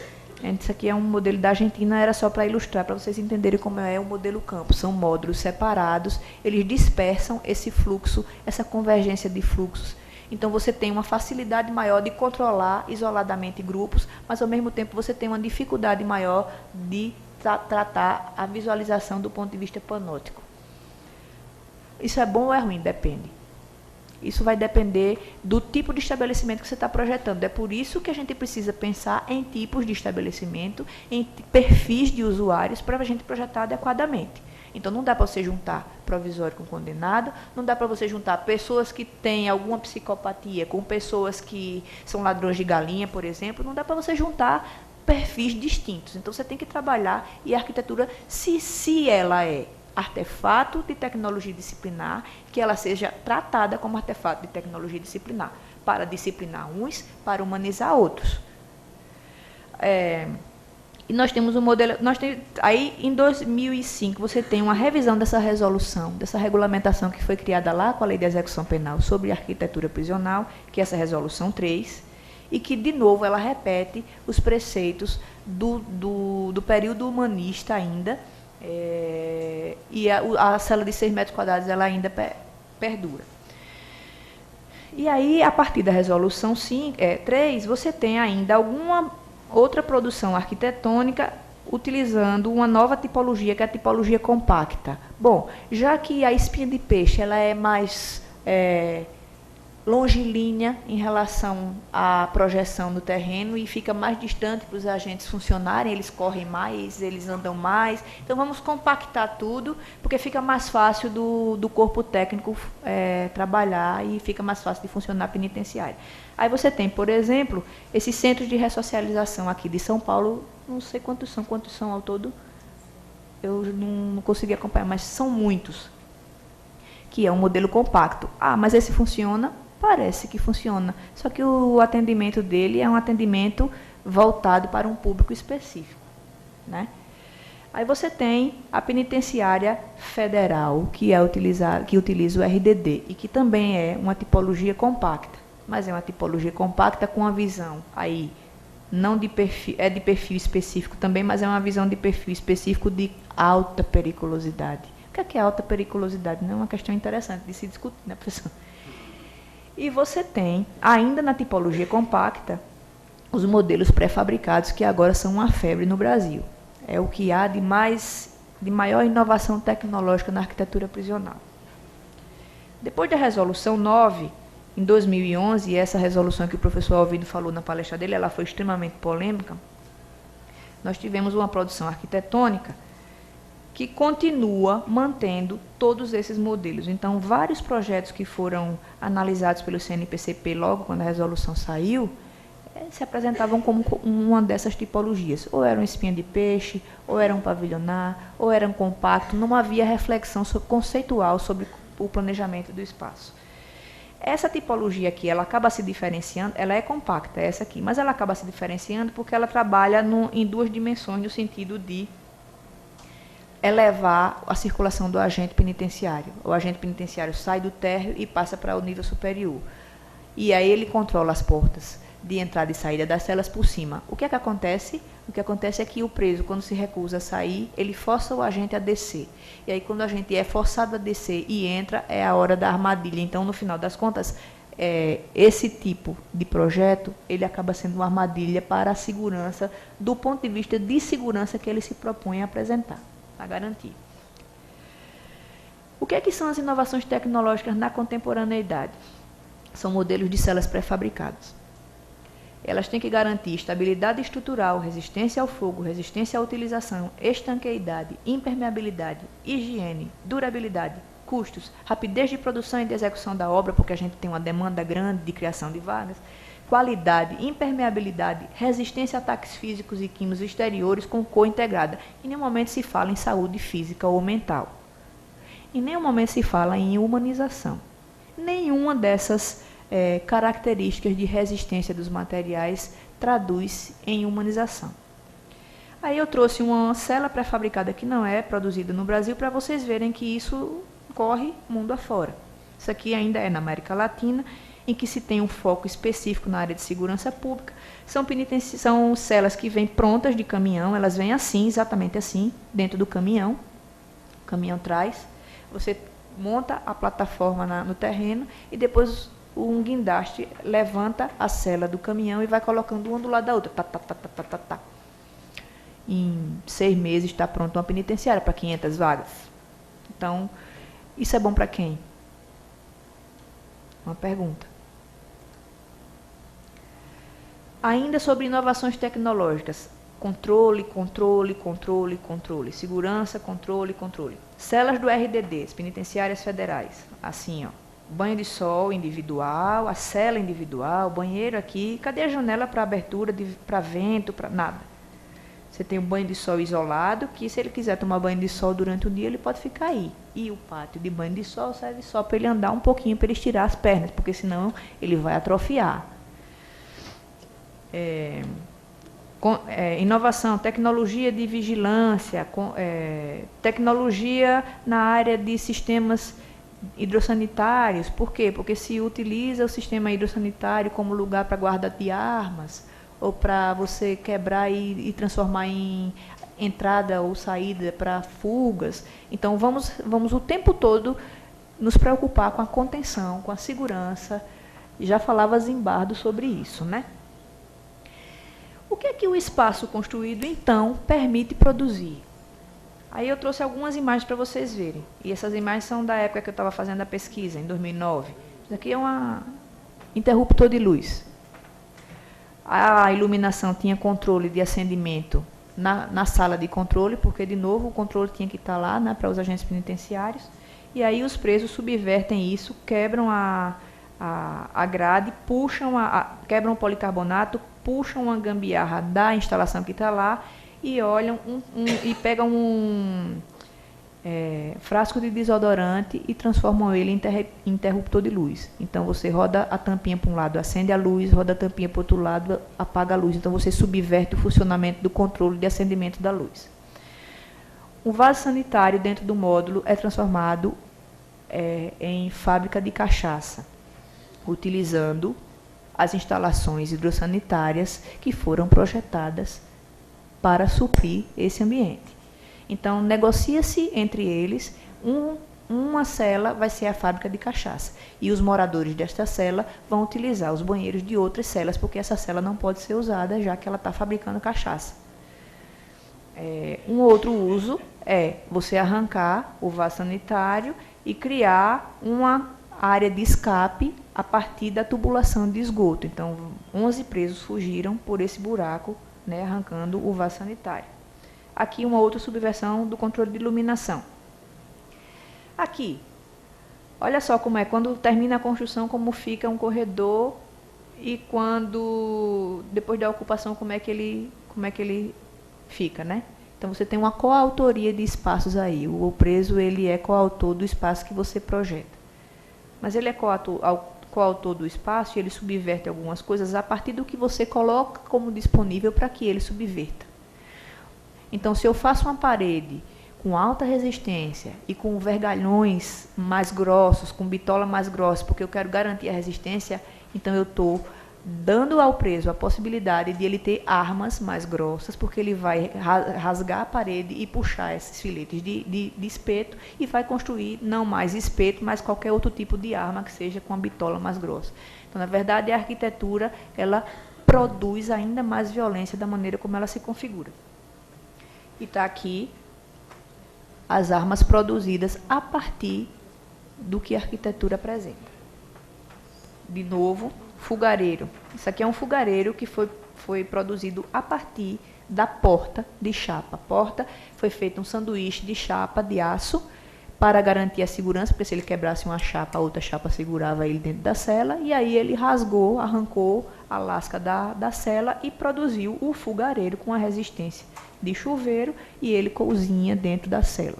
Isso aqui é um modelo da Argentina, era só para ilustrar, para vocês entenderem como é o modelo campus. São módulos separados, eles dispersam esse fluxo, essa convergência de fluxos. Então, você tem uma facilidade maior de controlar isoladamente grupos, mas, ao mesmo tempo, você tem uma dificuldade maior de tratar a visualização do ponto de vista panóptico. Isso é bom ou é ruim? Depende. Isso vai depender do tipo de estabelecimento que você está projetando. É por isso que a gente precisa pensar em tipos de estabelecimento, em perfis de usuários, para a gente projetar adequadamente. Então, não dá para você juntar provisório com condenado, não dá para você juntar pessoas que têm alguma psicopatia com pessoas que são ladrões de galinha, por exemplo, não dá para você juntar perfis distintos. Então, você tem que trabalhar, e a arquitetura, se ela é artefato de tecnologia disciplinar, que ela seja tratada como artefato de tecnologia disciplinar, para disciplinar uns, para humanizar outros. E nós temos um modelo, aí em 2005 você tem uma revisão dessa resolução, dessa regulamentação que foi criada lá com a Lei de Execução Penal sobre arquitetura prisional, que é essa resolução 3, e que, de novo, ela repete os preceitos do período humanista ainda, e a cela de 6 metros quadrados ela ainda perdura. E aí, a partir da resolução 3, você tem ainda alguma outra produção arquitetônica utilizando uma nova tipologia, que é a tipologia compacta. Bom, já que a espinha de peixe ela é mais longilínea em relação à projeção do terreno e fica mais distante para os agentes funcionarem, eles correm mais, eles andam mais. Então, vamos compactar tudo, porque fica mais fácil do corpo técnico trabalhar e fica mais fácil de funcionar a penitenciária. Aí você tem, por exemplo, esses centros de ressocialização aqui de São Paulo, não sei quantos são ao todo, eu não consegui acompanhar, mas são muitos, que é um modelo compacto. Ah, mas esse funciona? Parece que funciona, só que o atendimento dele é um atendimento voltado para um público específico, né? Aí você tem a penitenciária federal, que utiliza o RDD, e que também é uma tipologia compacta, mas é uma tipologia compacta com uma visão aí, não de perfil, é de perfil específico também, mas é uma visão de perfil específico de alta periculosidade. O que é alta periculosidade? Não é uma questão interessante de se discutir, né, professor? E você tem, ainda na tipologia compacta, os modelos pré-fabricados, que agora são uma febre no Brasil. É o que há de maior inovação tecnológica na arquitetura prisional. Depois da Resolução 9, em 2011, e essa resolução que o professor Alvido falou na palestra dele, ela foi extremamente polêmica, nós tivemos uma produção arquitetônica que continua mantendo todos esses modelos. Então, vários projetos que foram analisados pelo CNPCP logo quando a resolução saiu, se apresentavam como uma dessas tipologias. Ou era um espinha de peixe, ou era um pavilionar, ou era um compacto. Não havia reflexão conceitual sobre o planejamento do espaço. Essa tipologia aqui, ela acaba se diferenciando, ela é compacta, essa aqui, mas ela acaba se diferenciando porque ela trabalha em duas dimensões, no sentido de elevar a circulação do agente penitenciário. O agente penitenciário sai do térreo e passa para o nível superior. E aí ele controla as portas de entrada e saída das celas por cima. O que é que acontece? O que acontece é que o preso, quando se recusa a sair, ele força o agente a descer. E aí, quando o agente é forçado a descer e entra, é a hora da armadilha. Então, no final das contas, esse tipo de projeto, ele acaba sendo uma armadilha para a segurança, do ponto de vista de segurança que ele se propõe a apresentar, a garantir. O que é que são as inovações tecnológicas na contemporaneidade? São modelos de celas pré-fabricados. Elas têm que garantir estabilidade estrutural, resistência ao fogo, resistência à utilização, estanqueidade, impermeabilidade, higiene, durabilidade, custos, rapidez de produção e de execução da obra, porque a gente tem uma demanda grande de criação de vagas, qualidade, impermeabilidade, resistência a ataques físicos e químicos exteriores com cor integrada. Em nenhum momento se fala em saúde física ou mental. Em nenhum momento se fala em humanização. Nenhuma dessas características de resistência dos materiais traduz em humanização. Aí eu trouxe uma cela pré-fabricada que não é produzida no Brasil para vocês verem que isso corre mundo afora. Isso aqui ainda é na América Latina, em que se tem um foco específico na área de segurança pública. São celas que vêm prontas de caminhão, elas vêm assim, exatamente assim, dentro do caminhão. O caminhão traz, você monta a plataforma no terreno e depois um guindaste levanta a cela do caminhão e vai colocando uma do lado da outra. Tá, tá, tá, tá, tá, tá, tá. Em 6 meses está pronta uma penitenciária para 500 vagas. Então, isso é bom para quem? Uma pergunta. Ainda sobre inovações tecnológicas. Controle, controle, controle, controle. Segurança, controle, controle. Celas do RDD, as penitenciárias federais. Assim, ó. Banho de sol individual, a cela individual, banheiro aqui. Cadê a janela para abertura, para vento, para nada? Você tem um banho de sol isolado, que se ele quiser tomar banho de sol durante o dia, ele pode ficar aí. E o pátio de banho de sol serve só para ele andar um pouquinho, para ele estirar as pernas, porque senão ele vai atrofiar. Inovação, tecnologia de vigilância, tecnologia na área de sistemas hidrossanitários. Por quê? Porque se utiliza o sistema hidrossanitário como lugar para guarda de armas, ou para você quebrar e transformar em entrada ou saída para fugas. Então, vamos o tempo todo nos preocupar com a contenção, com a segurança. Já falava Zimbardo sobre isso, né? O que é que o espaço construído, então, permite produzir? Aí eu trouxe algumas imagens para vocês verem. E essas imagens são da época que eu estava fazendo a pesquisa, em 2009. Isso aqui é Interruptor de luz. A iluminação tinha controle de acendimento na sala de controle, porque, de novo, o controle tinha que estar lá, né, para os agentes penitenciários. E aí os presos subvertem isso, quebram a grade, puxam quebram o policarbonato, puxam uma gambiarra da instalação que está lá e olham e pegam um frasco de desodorante e transformam ele em interruptor de luz. Então você roda a tampinha para um lado, acende a luz, roda a tampinha para o outro lado, apaga a luz. Então você subverte o funcionamento do controle de acendimento da luz. O vaso sanitário dentro do módulo é transformado em fábrica de cachaça, utilizando as instalações hidrossanitárias que foram projetadas para suprir esse ambiente. Então, negocia-se entre eles, uma cela vai ser a fábrica de cachaça, e os moradores desta cela vão utilizar os banheiros de outras celas, porque essa cela não pode ser usada, já que ela está fabricando cachaça. Um outro uso é você arrancar o vaso sanitário e criar uma área de escape a partir da tubulação de esgoto. Então, 11 presos fugiram por esse buraco, né, arrancando o vaso sanitário. Aqui uma outra subversão do controle de iluminação. Aqui, olha só como é, quando termina a construção, como fica um corredor, e quando, depois da ocupação, como é que ele fica, né? Então, você tem uma coautoria de espaços aí. O preso, ele é coautor do espaço que você projeta. Mas ele é coautor do espaço e ele subverte algumas coisas a partir do que você coloca como disponível para que ele subverta. Então, se eu faço uma parede com alta resistência e com vergalhões mais grossos, com bitola mais grossa, porque eu quero garantir a resistência, então eu estou dando ao preso a possibilidade de ele ter armas mais grossas, porque ele vai rasgar a parede e puxar esses filetes de espeto e vai construir não mais espeto, mas qualquer outro tipo de arma que seja com a bitola mais grossa. Então, na verdade, a arquitetura, ela produz ainda mais violência da maneira como ela se configura. E está aqui as armas produzidas a partir do que a arquitetura apresenta. De novo, fogareiro. Isso aqui é um fogareiro que foi produzido a partir da porta de chapa. A porta foi feito um sanduíche de chapa de aço para garantir a segurança, porque se ele quebrasse uma chapa, a outra chapa segurava ele dentro da cela, e aí ele arrancou a lasca da cela e produziu o fogareiro com a resistência de chuveiro, e ele cozinha dentro da cela.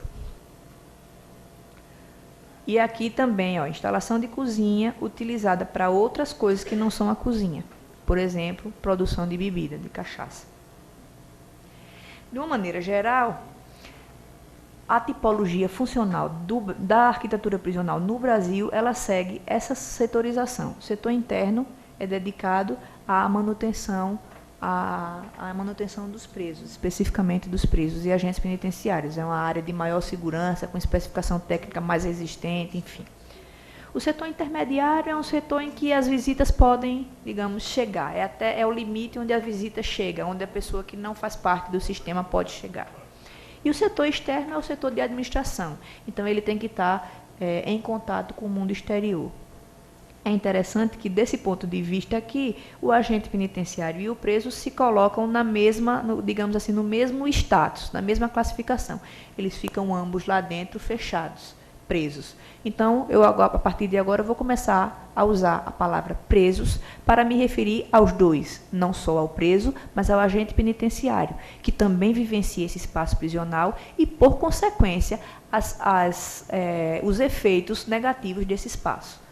E aqui também, ó, instalação de cozinha utilizada para outras coisas que não são a cozinha. Por exemplo, produção de bebida, de cachaça. De uma maneira geral, a tipologia funcional da arquitetura prisional no Brasil, ela segue essa setorização. O setor interno é dedicado à manutenção dos presos, especificamente dos presos e agentes penitenciários. É uma área de maior segurança, com especificação técnica mais resistente, enfim. O setor intermediário é um setor em que as visitas podem, digamos, chegar. É o limite onde a visita chega, onde a pessoa que não faz parte do sistema pode chegar. E o setor externo é o setor de administração. Então, ele tem que estar em contato com o mundo exterior. É interessante que, desse ponto de vista aqui, o agente penitenciário e o preso se colocam digamos assim, no mesmo status, na mesma classificação. Eles ficam ambos lá dentro, fechados, presos. Então, a partir de agora, vou começar a usar a palavra presos para me referir aos dois, não só ao preso, mas ao agente penitenciário, que também vivencia esse espaço prisional e, por consequência, os efeitos negativos desse espaço.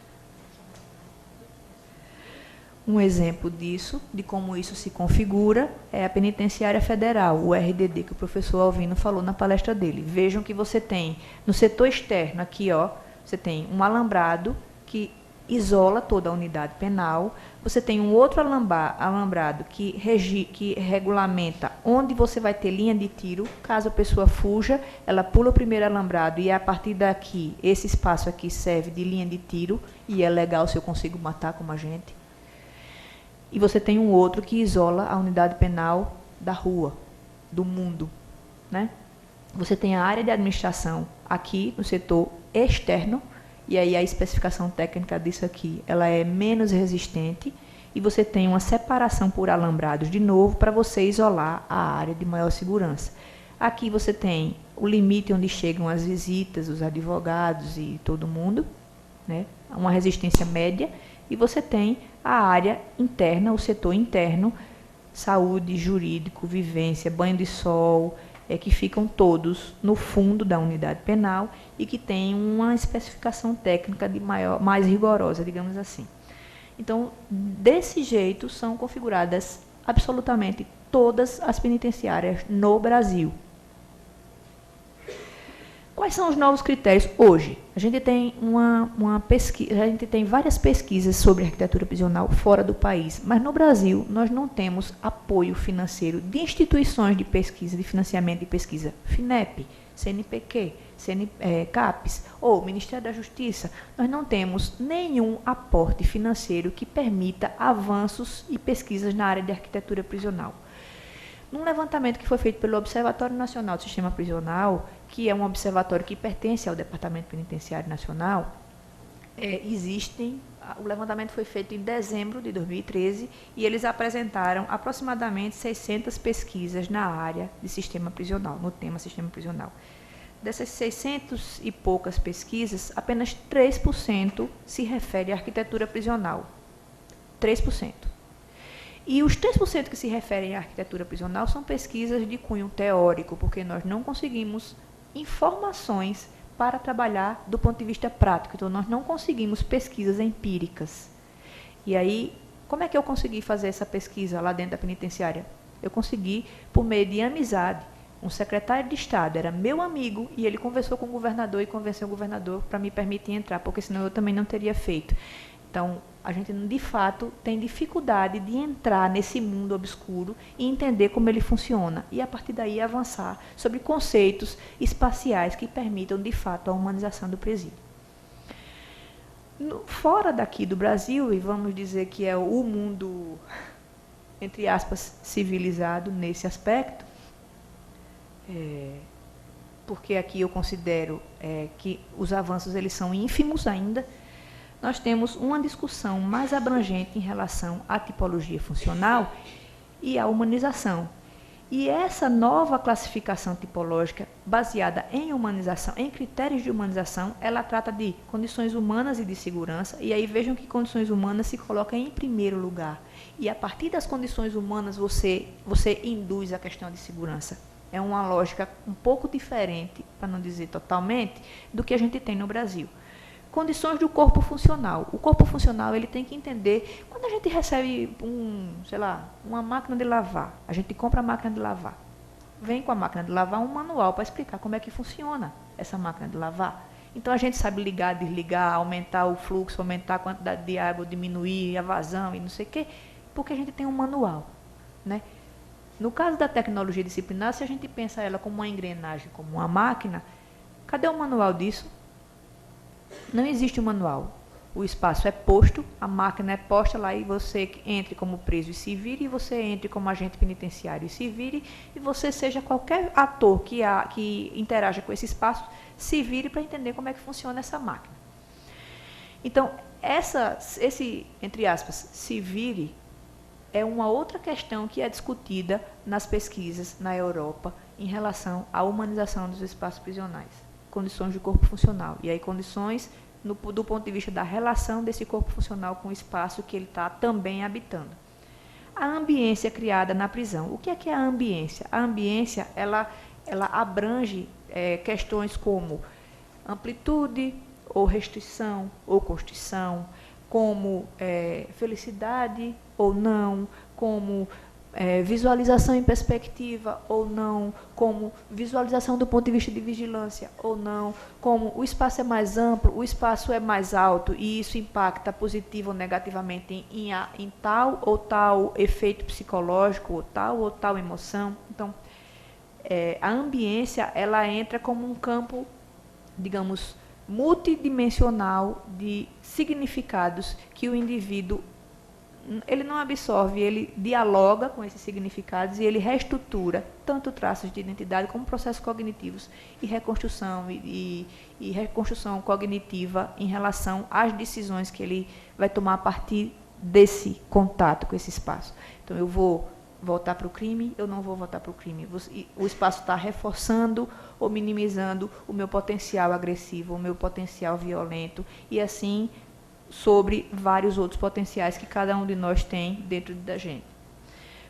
Um exemplo disso, de como isso se configura, é a Penitenciária Federal, o RDD, que o professor Alvino falou na palestra dele. Vejam que você tem, no setor externo, aqui, ó, você tem um alambrado que isola toda a unidade penal, você tem um outro alambrado que regulamenta onde você vai ter linha de tiro. Caso a pessoa fuja, ela pula o primeiro alambrado e, a partir daqui, esse espaço aqui serve de linha de tiro, e é legal se eu consigo matar como agente. E você tem um outro que isola a unidade penal da rua, do mundo, né? Você tem a área de administração aqui no setor externo E aí a especificação técnica disso aqui, ela é menos resistente e você tem uma separação por alambrados de novo para você isolar a área de maior segurança. Aqui você tem o limite onde chegam as visitas, os advogados e todo mundo, né? Uma resistência média, e você tem a área interna, o setor interno, saúde, jurídico, vivência, banho de sol, que ficam todos no fundo da unidade penal e que tem uma especificação técnica mais rigorosa, digamos assim. Então, desse jeito, são configuradas absolutamente todas as penitenciárias no Brasil. Quais são os novos critérios hoje? A gente tem uma pesquisa, a gente tem várias pesquisas sobre arquitetura prisional fora do país, mas no Brasil nós não temos apoio financeiro de instituições de pesquisa, de financiamento de pesquisa, FINEP, CNPq, CAPES ou Ministério da Justiça. Nós não temos nenhum aporte financeiro que permita avanços e pesquisas na área de arquitetura prisional. Num levantamento que foi feito pelo Observatório Nacional do Sistema Prisional, que é um observatório que pertence ao Departamento Penitenciário Nacional, o levantamento foi feito em dezembro de 2013 e eles apresentaram aproximadamente 600 pesquisas na área de sistema prisional, no tema sistema prisional. Dessas 600 e poucas pesquisas, apenas 3% se refere à arquitetura prisional. 3%. E os 3% que se referem à arquitetura prisional são pesquisas de cunho teórico, porque nós não conseguimos informações para trabalhar do ponto de vista prático. Então, nós não conseguimos pesquisas empíricas. E aí, como é que eu consegui fazer essa pesquisa lá dentro da penitenciária? Eu consegui por meio de amizade. Um secretário de Estado era meu amigo e ele conversou com o governador e convenceu o governador para me permitir entrar, porque senão eu também não teria feito. Então, a gente, de fato, tem dificuldade de entrar nesse mundo obscuro e entender como ele funciona. E, a partir daí, avançar sobre conceitos espaciais que permitam, de fato, a humanização do presídio. Fora daqui do Brasil, e vamos dizer que é o mundo, entre aspas, civilizado nesse aspecto, porque aqui eu considero que os avanços eles são ínfimos ainda, nós temos uma discussão mais abrangente em relação à tipologia funcional e à humanização. E essa nova classificação tipológica, baseada em humanização, em critérios de humanização, ela trata de condições humanas e de segurança, e aí vejam que condições humanas se colocam em primeiro lugar. E a partir das condições humanas você induz a questão de segurança. É uma lógica um pouco diferente, para não dizer totalmente, do que a gente tem no Brasil. Condições do corpo funcional. O corpo funcional ele tem que entender, quando a gente recebe uma máquina de lavar, a gente compra a máquina de lavar. Vem com a máquina de lavar um manual para explicar como é que funciona essa máquina de lavar. Então a gente sabe ligar, desligar, aumentar o fluxo, aumentar a quantidade de água, diminuir a vazão e não sei o quê, porque a gente tem um manual, né? No caso da tecnologia disciplinar, se a gente pensa ela como uma engrenagem, como uma máquina, cadê o manual disso? Não existe um manual. O espaço é posto, a máquina é posta lá e você entre como preso e se vire, e você entre como agente penitenciário e se vire, e você seja qualquer ator que interaja com esse espaço, se vire para entender como é que funciona essa máquina. Então, esse, entre aspas, se vire, é uma outra questão que é discutida nas pesquisas na Europa em relação à humanização dos espaços prisionais. Condições de corpo funcional. E aí condições do ponto de vista da relação desse corpo funcional com o espaço que ele está também habitando. A ambiência criada na prisão. O que é a ambiência? A ambiência, ela abrange questões como amplitude, ou restrição, ou constrição, como felicidade ou não, como visualização em perspectiva ou não, como visualização do ponto de vista de vigilância ou não, como o espaço é mais amplo, o espaço é mais alto e isso impacta positivo ou negativamente em tal ou tal efeito psicológico ou tal emoção. Então, a ambiência ela entra como um campo, digamos, multidimensional de significados que o indivíduo ele não absorve, ele dialoga com esses significados e ele reestrutura tanto traços de identidade como processos cognitivos e reconstrução cognitiva em relação às decisões que ele vai tomar a partir desse contato com esse espaço. Então, eu vou voltar para o crime, eu não vou voltar para o crime. O espaço está reforçando ou minimizando o meu potencial agressivo, o meu potencial violento, e assim sobre vários outros potenciais que cada um de nós tem dentro da gente.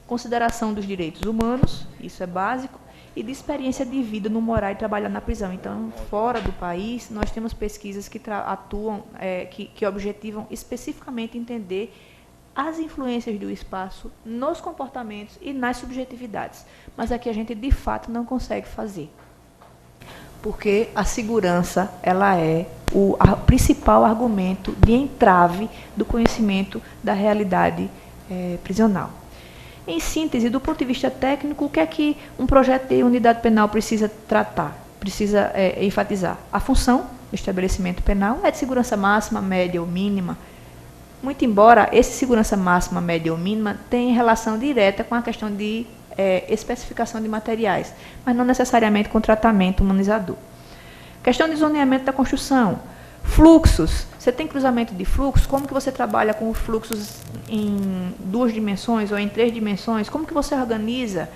Consideração dos direitos humanos, isso é básico, e de experiência de vida no morar e trabalhar na prisão. Então, fora do país, nós temos pesquisas que atuam, que objetivam especificamente entender as influências do espaço nos comportamentos e nas subjetividades. Mas aqui a gente, de fato, não consegue fazer. Porque a segurança, ela é o principal argumento de entrave do conhecimento da realidade prisional. Em síntese, do ponto de vista técnico, o que é que um projeto de unidade penal precisa tratar, precisa enfatizar? A função do estabelecimento penal é de segurança máxima, média ou mínima. Muito embora esse segurança máxima, média ou mínima tenha relação direta com a questão de especificação de materiais, mas não necessariamente com tratamento humanizador. Questão de zoneamento da construção. Fluxos. Você tem cruzamento de fluxos? Como que você trabalha com fluxos em 2 dimensões ou em 3 dimensões? Como que você organiza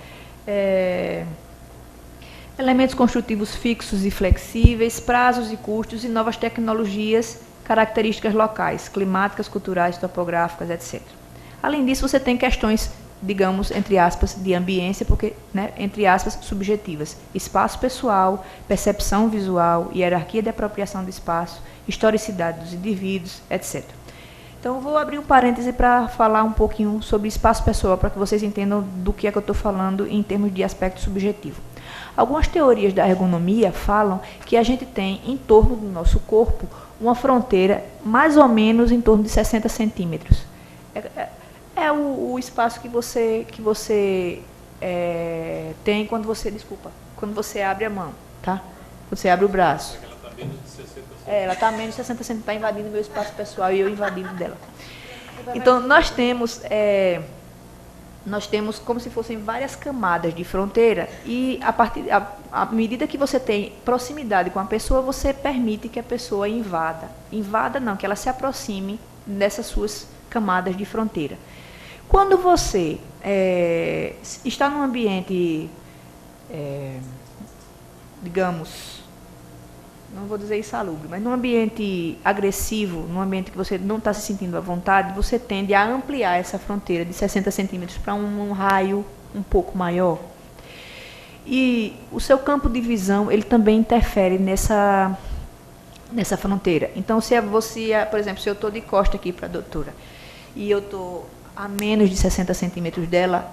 elementos construtivos fixos e flexíveis, prazos e custos e novas tecnologias, características locais, climáticas, culturais, topográficas, etc. Além disso, você tem questões, digamos, entre aspas, de ambiência, porque, entre aspas, subjetivas. Espaço pessoal, percepção visual, hierarquia de apropriação do espaço, historicidade dos indivíduos, etc. Então, eu vou abrir um parêntese para falar um pouquinho sobre espaço pessoal, para que vocês entendam do que é que eu estou falando em termos de aspecto subjetivo. Algumas teorias da ergonomia falam que a gente tem, em torno do nosso corpo, uma fronteira mais ou menos em torno de 60 centímetros. É o espaço que você tem quando você abre a mão, tá? Quando você abre o braço. Ela está menos de 60 centímetros. Ela está menos de 60 centímetros, está invadindo meu espaço pessoal e eu invadindo dela. Então, nós temos como se fossem várias camadas de fronteira e à medida que você tem proximidade com a pessoa, você permite que a pessoa invada. Invada não, que ela se aproxime dessas suas camadas de fronteira. Quando você está num ambiente, digamos, não vou dizer insalubre, mas num ambiente agressivo, num ambiente que você não está se sentindo à vontade, você tende a ampliar essa fronteira de 60 centímetros para um raio um pouco maior. E o seu campo de visão, ele também interfere nessa fronteira. Então, por exemplo, se eu estou de costa aqui para a doutora e eu estou a menos de 60 centímetros dela,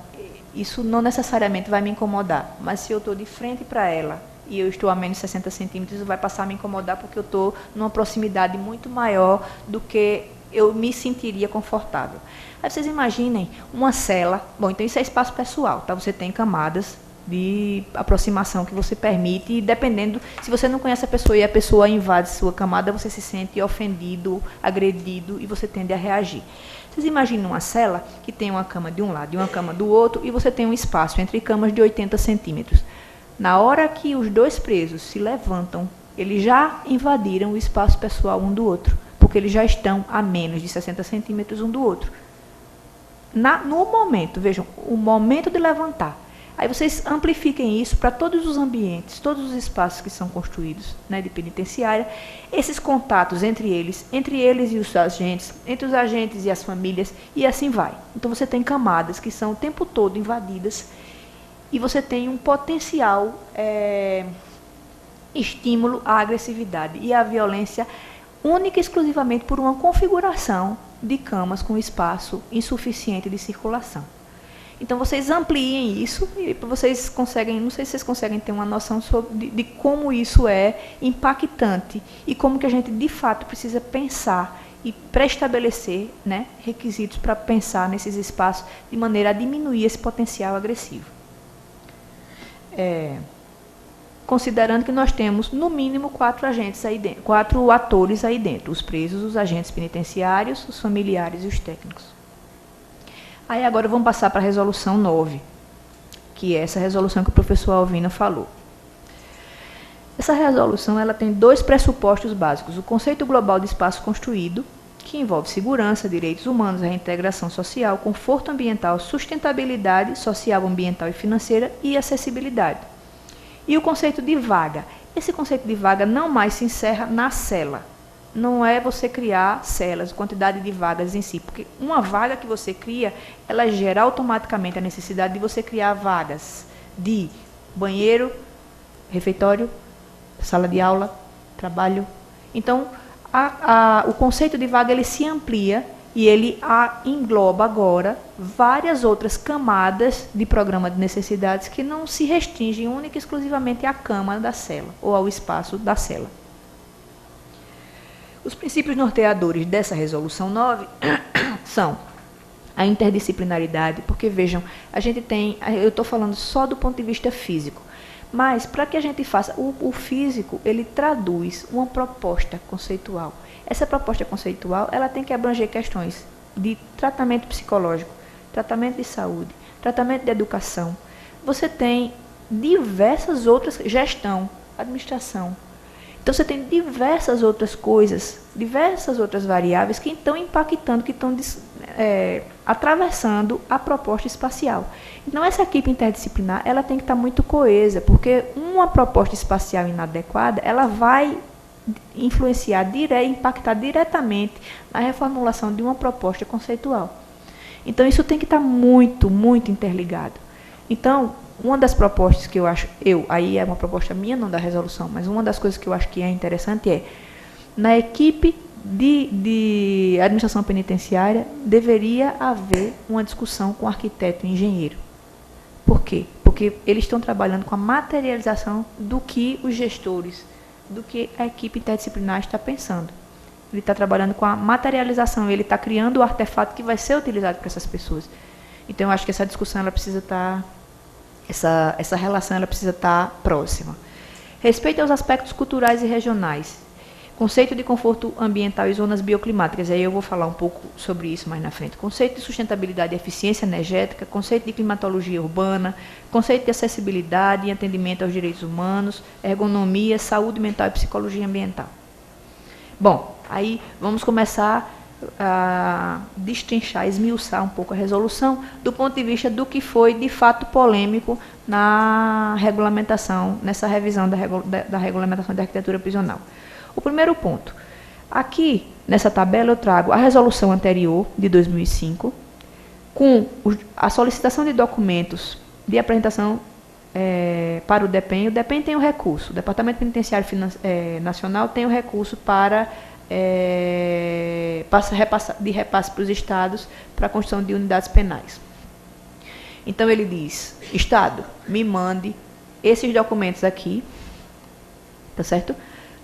isso não necessariamente vai me incomodar. Mas se eu estou de frente para ela e eu estou a menos de 60 centímetros, vai passar a me incomodar porque eu estou numa proximidade muito maior do que eu me sentiria confortável. Aí vocês imaginem uma cela. Bom, então isso é espaço pessoal, tá? Você tem camadas de aproximação que você permite, e dependendo, se você não conhece a pessoa e a pessoa invade sua camada, você se sente ofendido, agredido e você tende a reagir. Vocês imaginam uma cela que tem uma cama de um lado e uma cama do outro, e você tem um espaço entre camas de 80 centímetros. Na hora que os 2 presos se levantam, eles já invadiram o espaço pessoal um do outro, porque eles já estão a menos de 60 centímetros um do outro. No momento, vejam, o momento de levantar. Aí vocês amplifiquem isso para todos os ambientes, todos os espaços que são construídos, de penitenciária, esses contatos entre eles e os agentes, entre os agentes e as famílias, e assim vai. Então você tem camadas que são o tempo todo invadidas e você tem um potencial estímulo à agressividade e à violência única e exclusivamente por uma configuração de camas com espaço insuficiente de circulação. Então, vocês ampliem isso e vocês conseguem, não sei se vocês conseguem ter uma noção de como isso é impactante e como que a gente, de fato, precisa pensar e pré-estabelecer requisitos para pensar nesses espaços de maneira a diminuir esse potencial agressivo. Considerando que nós temos, no mínimo, 4 atores aí dentro, os presos, os agentes penitenciários, os familiares e os técnicos. Aí agora vamos passar para a resolução 9, que é essa resolução que o professor Alvino falou. Essa resolução ela tem dois pressupostos básicos: o conceito global de espaço construído, que envolve segurança, direitos humanos, reintegração social, conforto ambiental, sustentabilidade social, ambiental e financeira e acessibilidade. E o conceito de vaga. Esse conceito de vaga não mais se encerra na cela. Não é você criar celas, quantidade de vagas em si, porque uma vaga que você cria, ela gera automaticamente a necessidade de você criar vagas de banheiro, refeitório, sala de aula, trabalho. Então, o conceito de vaga ele se amplia e ele engloba agora várias outras camadas de programa de necessidades que não se restringem única e exclusivamente à cama da cela ou ao espaço da cela. Os princípios norteadores dessa resolução 9 são a interdisciplinaridade, porque vejam, a gente tem, eu estou falando só do ponto de vista físico, mas para que a gente faça, o físico, ele traduz uma proposta conceitual. Essa proposta conceitual, ela tem que abranger questões de tratamento psicológico, tratamento de saúde, tratamento de educação. Você tem diversas outras, gestão, administração. Então, você tem diversas outras coisas, diversas outras variáveis que estão impactando, que estão atravessando a proposta espacial. Então, essa equipe interdisciplinar, ela tem que estar muito coesa, porque uma proposta espacial inadequada, ela vai influenciar, impactar diretamente na reformulação de uma proposta conceitual. Então, isso tem que estar muito, muito interligado. Então, uma das propostas que eu acho, aí é uma proposta minha, não da resolução, mas uma das coisas que eu acho que é interessante é, na equipe de administração penitenciária, deveria haver uma discussão com o arquiteto e engenheiro. Por quê? Porque eles estão trabalhando com a materialização do que os gestores, do que a equipe interdisciplinar está pensando. Ele está trabalhando com a materialização, ele está criando o artefato que vai ser utilizado por essas pessoas. Então, eu acho que essa discussão ela precisa estar... Essa relação ela precisa estar próxima. Respeito aos aspectos culturais e regionais. Conceito de conforto ambiental e zonas bioclimáticas. Aí eu vou falar um pouco sobre isso mais na frente. Conceito de sustentabilidade e eficiência energética. Conceito de climatologia urbana. Conceito de acessibilidade e atendimento aos direitos humanos. Ergonomia, saúde mental e psicologia ambiental. Bom, aí vamos começar a destrinchar, esmiuçar um pouco a resolução do ponto de vista do que foi de fato polêmico na regulamentação, nessa revisão da regulamentação da arquitetura prisional. O primeiro ponto, aqui nessa tabela eu trago a resolução anterior de 2005 com a solicitação de documentos de apresentação para o DEPEN. O DEPEN tem o recurso, o Departamento Penitenciário Nacional tem o recurso para repasse para os estados para a construção de unidades penais. Então, ele diz, Estado, me mande esses documentos aqui, tá certo?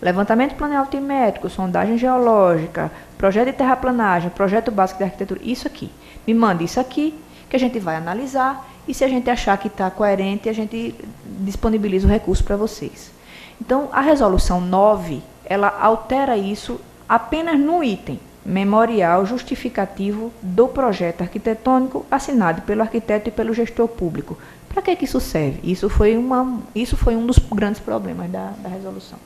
Levantamento plano altimétrico, sondagem geológica, projeto de terraplanagem, projeto básico de arquitetura, isso aqui. Me mande isso aqui, que a gente vai analisar, e se a gente achar que está coerente, a gente disponibiliza o recurso para vocês. Então, a resolução 9, ela altera isso apenas no item memorial justificativo do projeto arquitetônico assinado pelo arquiteto e pelo gestor público. Para que isso serve? Isso foi um dos grandes problemas da resolução.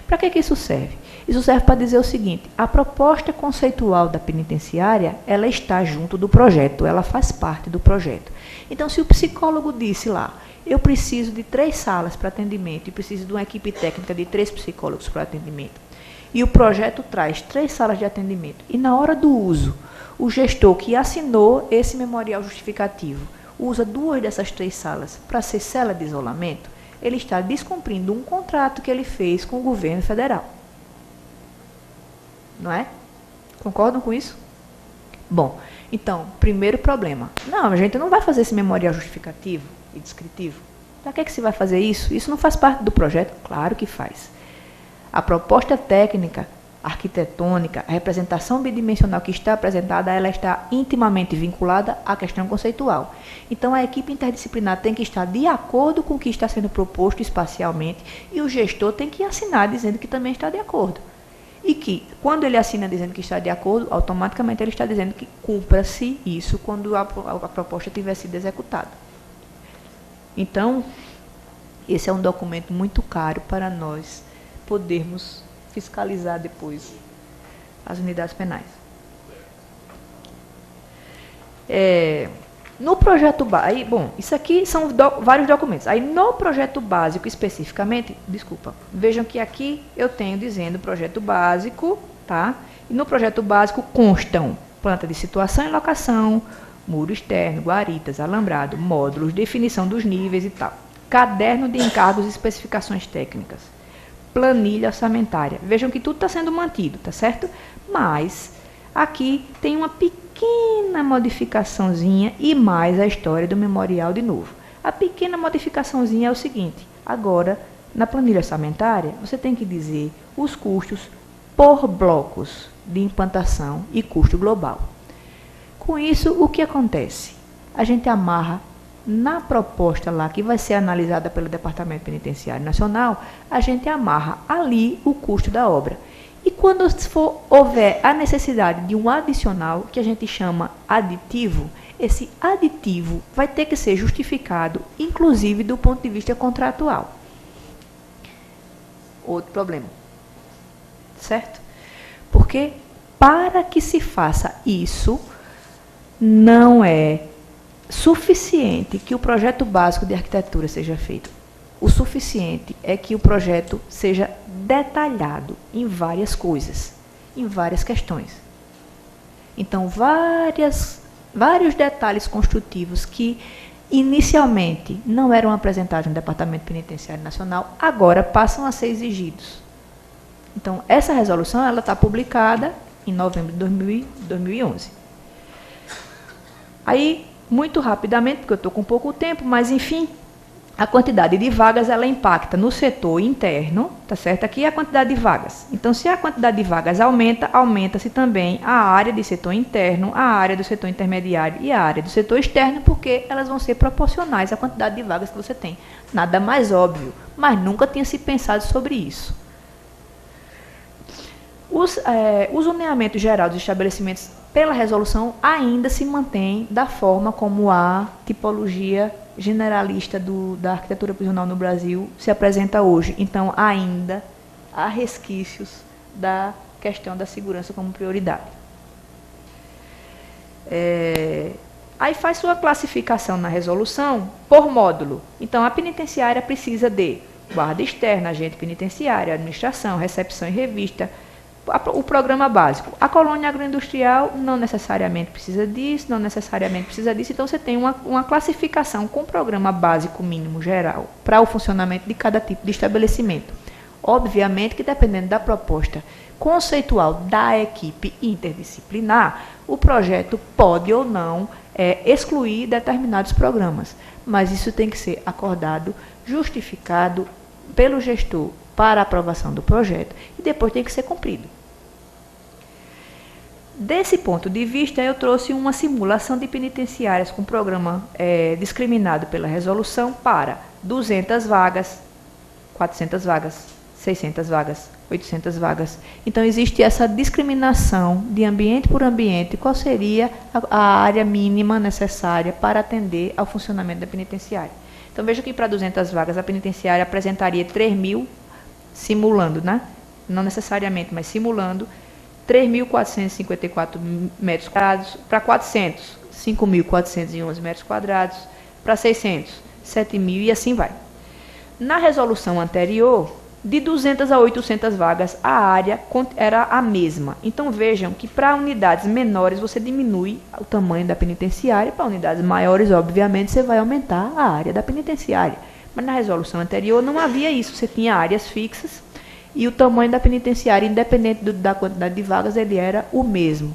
Para que isso serve? Isso serve para dizer o seguinte, a proposta conceitual da penitenciária, ela está junto do projeto, ela faz parte do projeto. Então, se o psicólogo disse lá, eu preciso de 3 salas para atendimento e preciso de uma equipe técnica de 3 psicólogos para atendimento, e o projeto traz 3 salas de atendimento, e na hora do uso, o gestor que assinou esse memorial justificativo usa 2 dessas 3 salas para ser cela de isolamento, ele está descumprindo um contrato que ele fez com o governo federal. Não é? Concordam com isso? Bom, então, primeiro problema. Não, a gente não vai fazer esse memorial justificativo e descritivo. Para que se vai fazer isso? Isso não faz parte do projeto? Claro que faz. A proposta técnica, arquitetônica, a representação bidimensional que está apresentada, ela está intimamente vinculada à questão conceitual. Então, a equipe interdisciplinar tem que estar de acordo com o que está sendo proposto espacialmente e o gestor tem que assinar dizendo que também está de acordo. e que, quando ele assina dizendo que está de acordo, automaticamente ele está dizendo que cumpra-se isso quando a proposta tiver sido executada. Então, esse é um documento muito caro para nós podermos fiscalizar depois as unidades penais. No projeto básico, bom, isso aqui são vários documentos. Aí no projeto básico especificamente, vejam que aqui eu tenho dizendo projeto básico, tá? E no projeto básico constam planta de situação e locação, muro externo, guaritas, alambrado, módulos, definição dos níveis e tal. Caderno de encargos e especificações técnicas. Planilha orçamentária. Vejam que tudo está sendo mantido, tá certo? Mas aqui tem uma pequena modificaçãozinha e mais a história do memorial de novo. A pequena modificaçãozinha é o seguinte: agora, na planilha orçamentária, você tem que dizer os custos por blocos de implantação e custo global. Com isso, o que acontece? A gente amarra na proposta lá, que vai ser analisada pelo Departamento Penitenciário Nacional, a gente amarra ali o custo da obra. E quando houver a necessidade de um adicional, que a gente chama aditivo, esse aditivo vai ter que ser justificado, inclusive do ponto de vista contratual. Outro problema. Certo? Porque para que se faça isso, não é suficiente que o projeto básico de arquitetura seja feito. O suficiente é que o projeto seja detalhado em várias coisas, em várias questões. Então, vários detalhes construtivos que inicialmente não eram apresentados no Departamento Penitenciário Nacional, agora passam a ser exigidos. Então, essa resolução ela está publicada em novembro de 2011. Aí, muito rapidamente, porque eu estou com pouco tempo, mas enfim, a quantidade de vagas ela impacta no setor interno, tá certo? Aqui é a quantidade de vagas. Então, se a quantidade de vagas aumenta, aumenta-se também a área de setor interno, a área do setor intermediário e a área do setor externo, porque elas vão ser proporcionais à quantidade de vagas que você tem. Nada mais óbvio, mas nunca tinha se pensado sobre isso. O zoneamento geral dos estabelecimentos pela resolução ainda se mantém da forma como a tipologia generalista da arquitetura prisional no Brasil se apresenta hoje. Então, ainda há resquícios da questão da segurança como prioridade. Aí faz sua classificação na resolução por módulo. Então, a penitenciária precisa de guarda externa, agente penitenciário, administração, recepção e revista. O programa básico. A colônia agroindustrial não necessariamente precisa disso, não necessariamente precisa disso. Então, você tem uma classificação com programa básico mínimo geral para o funcionamento de cada tipo de estabelecimento. Obviamente que, dependendo da proposta conceitual da equipe interdisciplinar, o projeto pode ou não excluir determinados programas. Mas isso tem que ser acordado, justificado pelo gestor para a aprovação do projeto e depois tem que ser cumprido. Desse ponto de vista, eu trouxe uma simulação de penitenciárias com programa discriminado pela resolução para 200 vagas, 400 vagas, 600 vagas, 800 vagas. Então, existe essa discriminação de ambiente por ambiente, qual seria a área mínima necessária para atender ao funcionamento da penitenciária. Então, veja que para 200 vagas, a penitenciária apresentaria 3.000, simulando, né? Não necessariamente, mas simulando, 3.454 metros quadrados, para 400, 5.411 metros quadrados, para 600, 7.000 e assim vai. Na resolução anterior, de 200 a 800 vagas, a área era a mesma. Então, vejam que para unidades menores, você diminui o tamanho da penitenciária, para unidades maiores, obviamente, você vai aumentar a área da penitenciária. Mas na resolução anterior não havia isso, você tinha áreas fixas, e o tamanho da penitenciária, independente da quantidade de vagas, ele era o mesmo.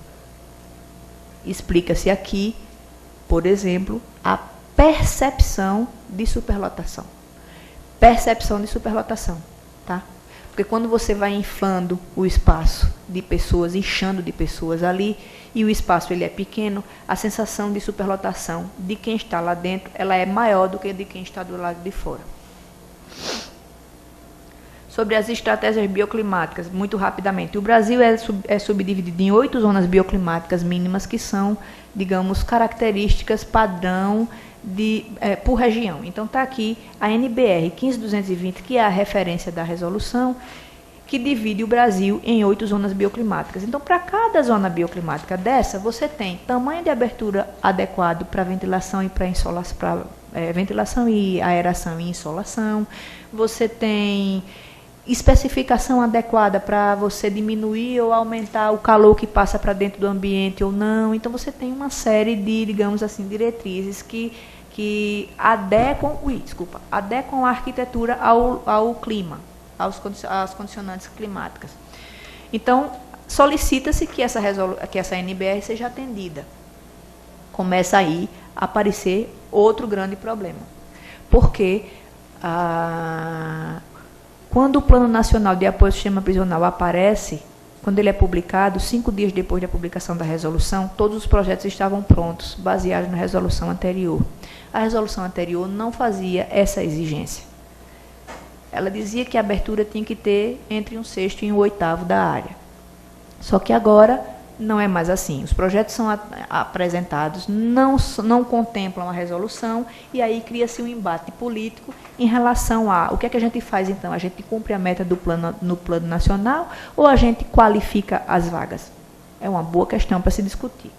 Explica-se aqui, por exemplo, a percepção de superlotação. Percepção de superlotação, tá? Porque quando você vai inflando o espaço de pessoas, inchando de pessoas ali, e o espaço ele é pequeno, a sensação de superlotação de quem está lá dentro, ela é maior do que de quem está do lado de fora. Sobre as estratégias bioclimáticas, muito rapidamente. O Brasil é subdividido em 8 zonas bioclimáticas mínimas, que são, digamos, características padrão por região. Então, está aqui a NBR 15220, que é a referência da resolução, que divide o Brasil em 8 zonas bioclimáticas. Então, para cada zona bioclimática dessa, você tem tamanho de abertura adequado para ventilação e para insolação, ventilação e aeração e insolação. Você tem especificação adequada para você diminuir ou aumentar o calor que passa para dentro do ambiente ou não. Então, você tem uma série de, digamos assim, diretrizes que adequam a arquitetura ao clima, às condicionantes climáticas. Então, solicita-se que essa NBR seja atendida. Começa aí a aparecer outro grande problema. Porque quando o Plano Nacional de Apoio ao Sistema Prisional aparece, quando ele é publicado, 5 dias depois da publicação da resolução, todos os projetos estavam prontos, baseados na resolução anterior. A resolução anterior não fazia essa exigência. Ela dizia que a abertura tinha que ter entre 1/6 e 1/8 da área. Só que agora não é mais assim. Os projetos são apresentados, não contemplam a resolução, e aí cria-se um embate político em relação o que é que a gente faz então? A gente cumpre a meta no plano nacional ou a gente qualifica as vagas? É uma boa questão para se discutir.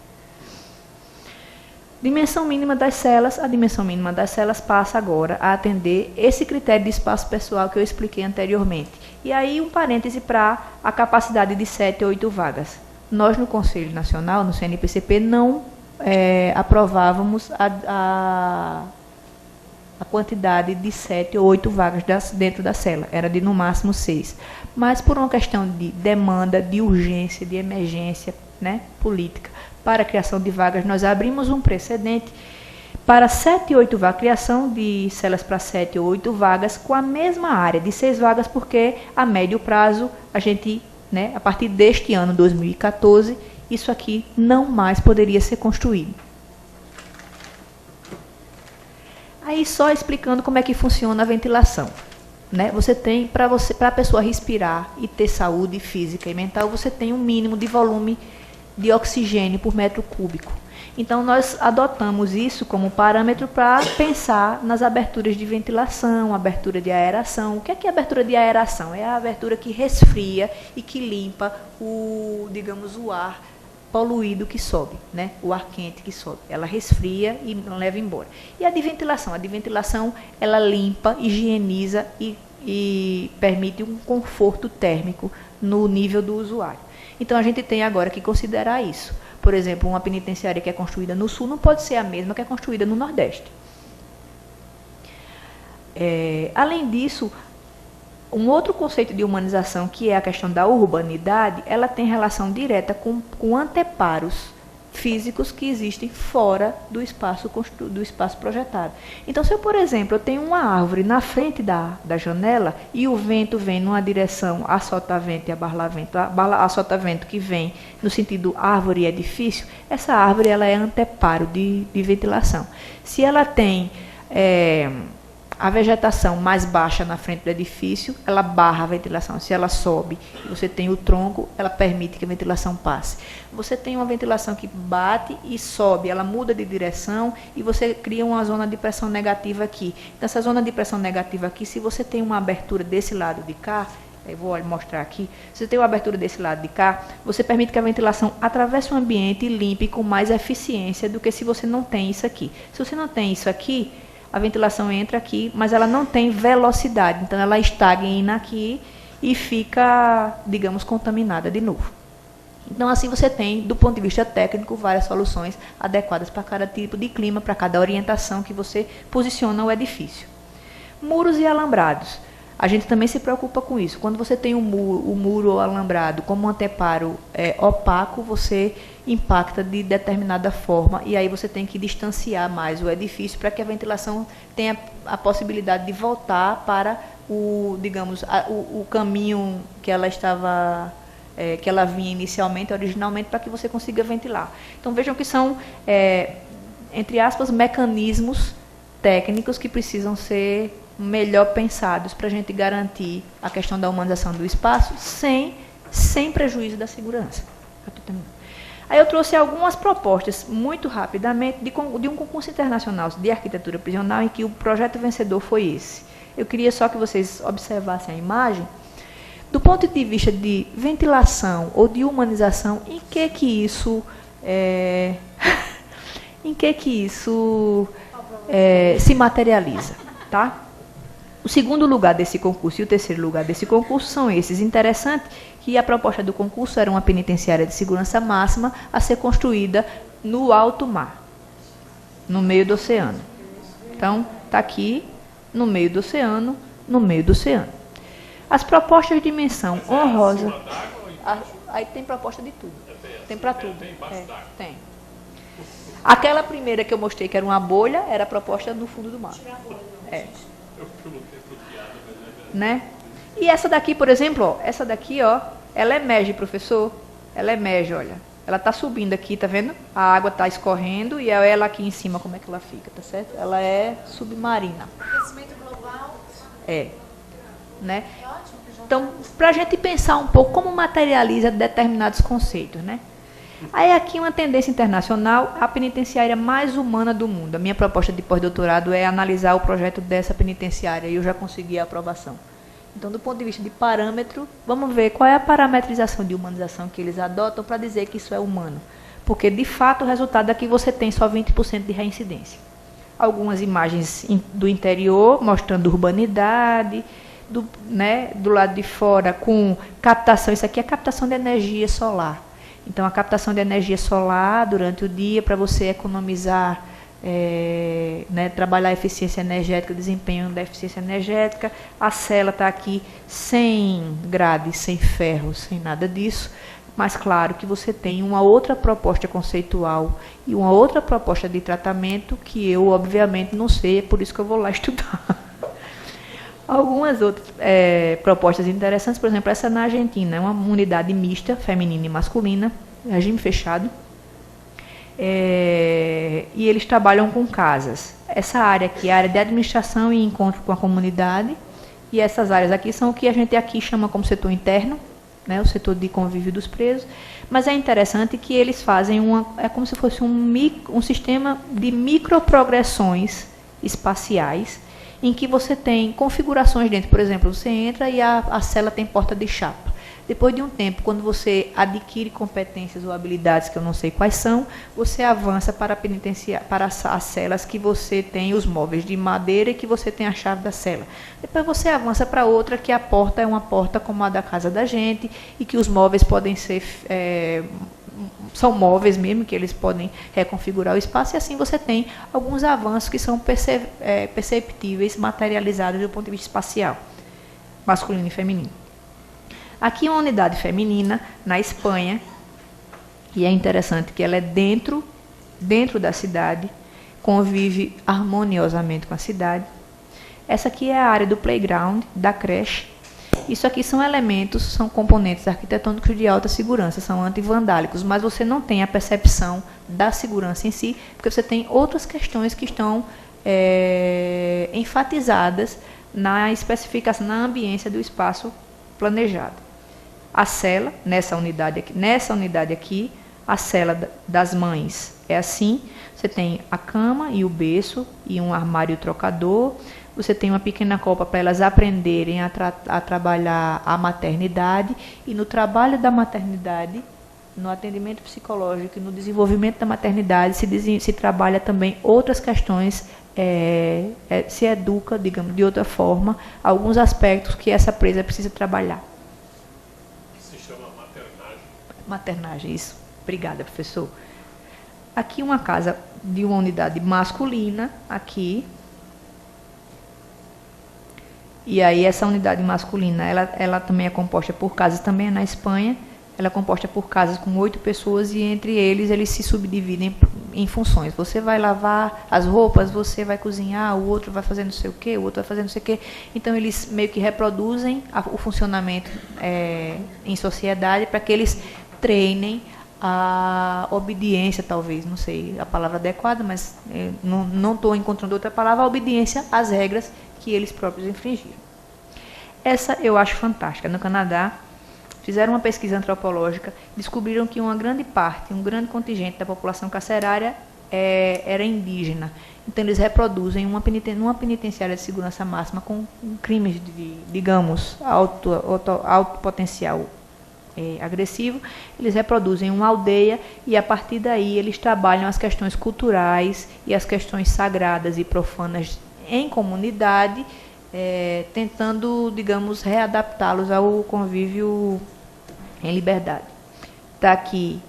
Dimensão mínima das celas. A dimensão mínima das celas passa agora a atender esse critério de espaço pessoal que eu expliquei anteriormente. E aí um parêntese para a capacidade de 7 ou 8 vagas. Nós, no Conselho Nacional, no CNPCP, não aprovávamos a quantidade de 7 ou 8 vagas dentro da cela. Era de, no máximo, 6. Mas, por uma questão de demanda, de urgência, de emergência, né, política, para a criação de vagas, nós abrimos um precedente para 7 e 8 vagas, criação de celas para 7 ou 8 vagas, com a mesma área, de 6 vagas, porque a médio prazo, a gente... a partir deste ano, 2014, isso aqui não mais poderia ser construído. Aí só explicando como é que funciona a ventilação. Você tem, para a pessoa respirar e ter saúde física e mental, você tem um mínimo de volume de oxigênio por metro cúbico. Então, nós adotamos isso como parâmetro para pensar nas aberturas de ventilação, abertura de aeração. O que é abertura de aeração? É a abertura que resfria e que limpa o ar poluído que sobe, o ar quente que sobe. Ela resfria e leva embora. E a de ventilação? A de ventilação, ela limpa, higieniza e permite um conforto térmico no nível do usuário. Então, a gente tem agora que considerar isso. Por exemplo, uma penitenciária que é construída no Sul não pode ser a mesma que é construída no Nordeste. Além disso, um outro conceito de humanização, que é a questão da urbanidade, ela tem relação direta com anteparos físicos que existem fora do espaço projetado. Então, se eu, por exemplo, eu tenho uma árvore na frente da janela e o vento vem numa direção a sotavento e a barlavento, a sotavento que vem no sentido árvore e edifício, essa árvore ela é anteparo de ventilação. Se ela tem a vegetação mais baixa na frente do edifício, ela barra a ventilação. Se ela sobe, você tem o tronco, ela permite que a ventilação passe. Você tem uma ventilação que bate e sobe, ela muda de direção e você cria uma zona de pressão negativa aqui. Então, essa zona de pressão negativa aqui, se você tem uma abertura desse lado de cá, eu vou mostrar aqui, se você tem uma abertura desse lado de cá, você permite que a ventilação atravesse o ambiente e limpe com mais eficiência do que se você não tem isso aqui. Se você não tem isso aqui, a ventilação entra aqui, mas ela não tem velocidade, então ela estagna aqui e fica, digamos, contaminada de novo. Então, assim você tem, do ponto de vista técnico, várias soluções adequadas para cada tipo de clima, para cada orientação que você posiciona o edifício. Muros e alambrados. A gente também se preocupa com isso. Quando você tem o muro ou alambrado como um anteparo opaco, você impacta de determinada forma e aí você tem que distanciar mais o edifício para que a ventilação tenha a possibilidade de voltar para o caminho que ela estava, que ela vinha originalmente, para que você consiga ventilar. Então, vejam que são, entre aspas, mecanismos técnicos que precisam ser melhor pensados para a gente garantir a questão da humanização do espaço sem prejuízo da segurança. Aí eu trouxe algumas propostas, muito rapidamente, de um concurso internacional de arquitetura prisional, em que o projeto vencedor foi esse. Eu queria só que vocês observassem a imagem. Do ponto de vista de ventilação ou de humanização, em que isso se materializa, tá? O segundo lugar desse concurso e o terceiro lugar desse concurso são esses. Interessante que a proposta do concurso era uma penitenciária de segurança máxima a ser construída no alto mar, no meio do oceano. Então, está aqui, no meio do oceano, no meio do oceano. As propostas de dimensão honrosa... Aí tem proposta de tudo. Tem para tudo. Tem. Aquela primeira que eu mostrei, que era uma bolha, era a proposta no fundo do mar. Né? E essa daqui, por exemplo, ó, essa daqui, ó, ela emerge, professor. Ela emerge, olha. Ela está subindo aqui, tá vendo? A água está escorrendo e ela aqui em cima, como é que ela fica, tá certo? Ela é submarina. Aquecimento global. Né? Então, para a gente pensar um pouco como materializa determinados conceitos, né? Aí aqui uma tendência internacional, a penitenciária mais humana do mundo. A minha proposta de pós-doutorado é analisar o projeto dessa penitenciária e eu já consegui a aprovação. Então, do ponto de vista de parâmetro, vamos ver qual é a parametrização de humanização que eles adotam para dizer que isso é humano. Porque, de fato, o resultado é que você tem só 20% de reincidência. Algumas imagens do interior mostrando urbanidade, do lado de fora com captação. Isso aqui é captação de energia solar. Então, a captação de energia solar durante o dia para você economizar, trabalhar a eficiência energética, desempenho da eficiência energética. A cela está aqui sem grade, sem ferro, sem nada disso. Mas, claro, que você tem uma outra proposta conceitual e uma outra proposta de tratamento que eu, obviamente, não sei, é por isso que eu vou lá estudar. Algumas outras propostas interessantes, por exemplo, essa na Argentina, é uma unidade mista, feminina e masculina, regime fechado, e eles trabalham com casas. Essa área aqui é a área de administração e encontro com a comunidade, e essas áreas aqui são o que a gente aqui chama como setor interno, né, o setor de convívio dos presos, mas é interessante que eles fazem é como se fosse um sistema de microprogressões espaciais, em que você tem configurações dentro. Por exemplo, você entra e a cela tem porta de chapa. Depois de um tempo, quando você adquire competências ou habilidades, que eu não sei quais são, você avança para as celas que você tem os móveis de madeira e que você tem a chave da cela. Depois você avança para outra, que a porta é uma porta como a da casa da gente, e que os móveis podem ser... são móveis mesmo, que eles podem reconfigurar o espaço, e assim você tem alguns avanços que são perceptíveis, materializados do ponto de vista espacial, masculino e feminino. Aqui uma unidade feminina, na Espanha, e é interessante que ela é dentro da cidade, convive harmoniosamente com a cidade. Essa aqui é a área do playground, da creche. Isso aqui são elementos, são componentes arquitetônicos de alta segurança, são antivandálicos, mas você não tem a percepção da segurança em si, porque você tem outras questões que estão enfatizadas na especificação, na ambiência do espaço planejado. A cela, nessa unidade aqui, a cela das mães é assim, você tem a cama e o berço e um armário trocador. Você tem uma pequena copa para elas aprenderem a trabalhar a maternidade, e no trabalho da maternidade, no atendimento psicológico e no desenvolvimento da maternidade, se trabalha também outras questões, se educa, digamos, de outra forma, alguns aspectos que essa presa precisa trabalhar. Que se chama maternagem. Maternagem, isso. Obrigada, professor. Aqui uma casa de uma unidade masculina, aqui. E aí essa unidade masculina, ela também é composta por casas, também é na Espanha, ela é composta por casas com 8 pessoas, e entre eles se subdividem em funções. Você vai lavar as roupas, você vai cozinhar, o outro vai fazer não sei o quê, o outro vai fazer não sei o quê. Então eles meio que reproduzem o funcionamento em sociedade, para que eles treinem a obediência, talvez, não sei a palavra adequada, mas não estou encontrando outra palavra, a obediência às regras que eles próprios infringiram. Essa eu acho fantástica. No Canadá, fizeram uma pesquisa antropológica, descobriram que uma grande parte, um grande contingente da população carcerária era indígena. Então, eles reproduzem uma penitenciária de segurança máxima com crimes de, digamos, alto potencial agressivo. Eles reproduzem uma aldeia e, a partir daí, eles trabalham as questões culturais e as questões sagradas e profanas em comunidade, tentando, digamos, readaptá-los ao convívio em liberdade. Está aqui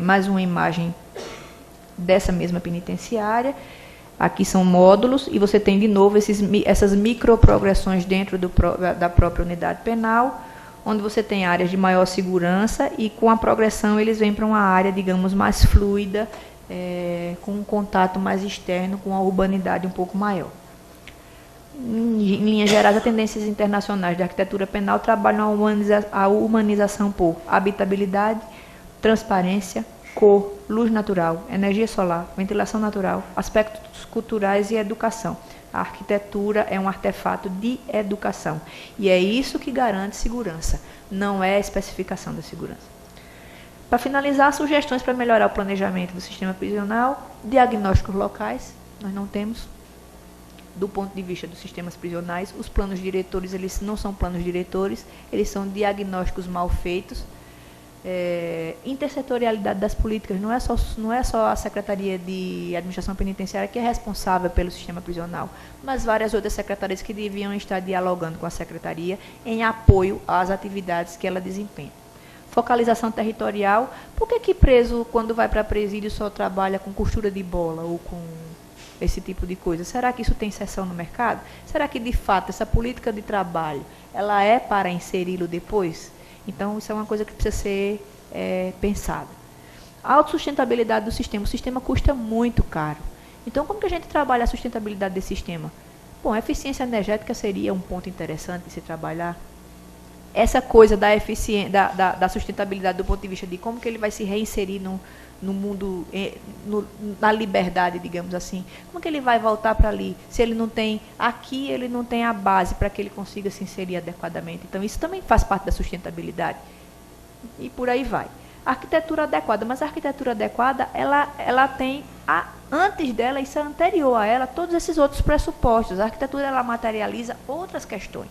mais uma imagem dessa mesma penitenciária. Aqui são módulos e você tem de novo essas microprogressões dentro da própria unidade penal, onde você tem áreas de maior segurança e com a progressão eles vêm para uma área, digamos, mais fluida, com um contato mais externo, com a urbanidade um pouco maior. Em linhas gerais, as tendências internacionais da arquitetura penal trabalham a humanização por habitabilidade, transparência, cor, luz natural, energia solar, ventilação natural, aspectos culturais e educação. A arquitetura é um artefato de educação e é isso que garante segurança, não é a especificação da segurança. Para finalizar, sugestões para melhorar o planejamento do sistema prisional, diagnósticos locais, nós não temos. Do ponto de vista dos sistemas prisionais, os planos diretores, eles não são planos diretores, eles são diagnósticos mal feitos. Intersetorialidade das políticas, não é só a Secretaria de Administração Penitenciária que é responsável pelo sistema prisional, mas várias outras secretarias que deviam estar dialogando com a Secretaria em apoio às atividades que ela desempenha. Focalização territorial, por que preso, quando vai para presídio, só trabalha com costura de bola ou com esse tipo de coisa? Será que isso tem inserção no mercado? Será que, de fato, essa política de trabalho ela é para inseri-lo depois? Então, isso é uma coisa que precisa ser pensada. A autossustentabilidade do sistema. O sistema custa muito caro. Então, como que a gente trabalha a sustentabilidade desse sistema? Bom, a eficiência energética seria um ponto interessante de se trabalhar. Essa coisa da sustentabilidade do ponto de vista de como que ele vai se reinserir no mundo, na liberdade, digamos assim. Como que ele vai voltar para ali, se ele não tem, aqui ele não tem a base para que ele consiga se inserir adequadamente. Então, isso também faz parte da sustentabilidade. E por aí vai. A arquitetura adequada, mas a arquitetura adequada, ela tem, antes dela, isso é anterior a ela, todos esses outros pressupostos. A arquitetura, ela materializa outras questões.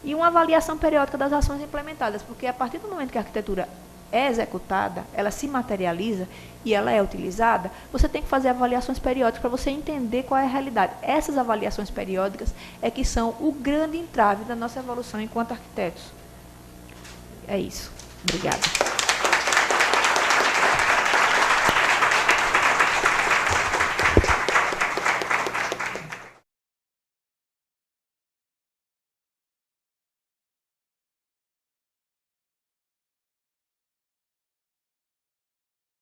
E uma avaliação periódica das ações implementadas, porque a partir do momento que a arquitetura é executada, ela se materializa e ela é utilizada, você tem que fazer avaliações periódicas para você entender qual é a realidade. Essas avaliações periódicas é que são o grande entrave da nossa evolução enquanto arquitetos. É isso. Obrigada.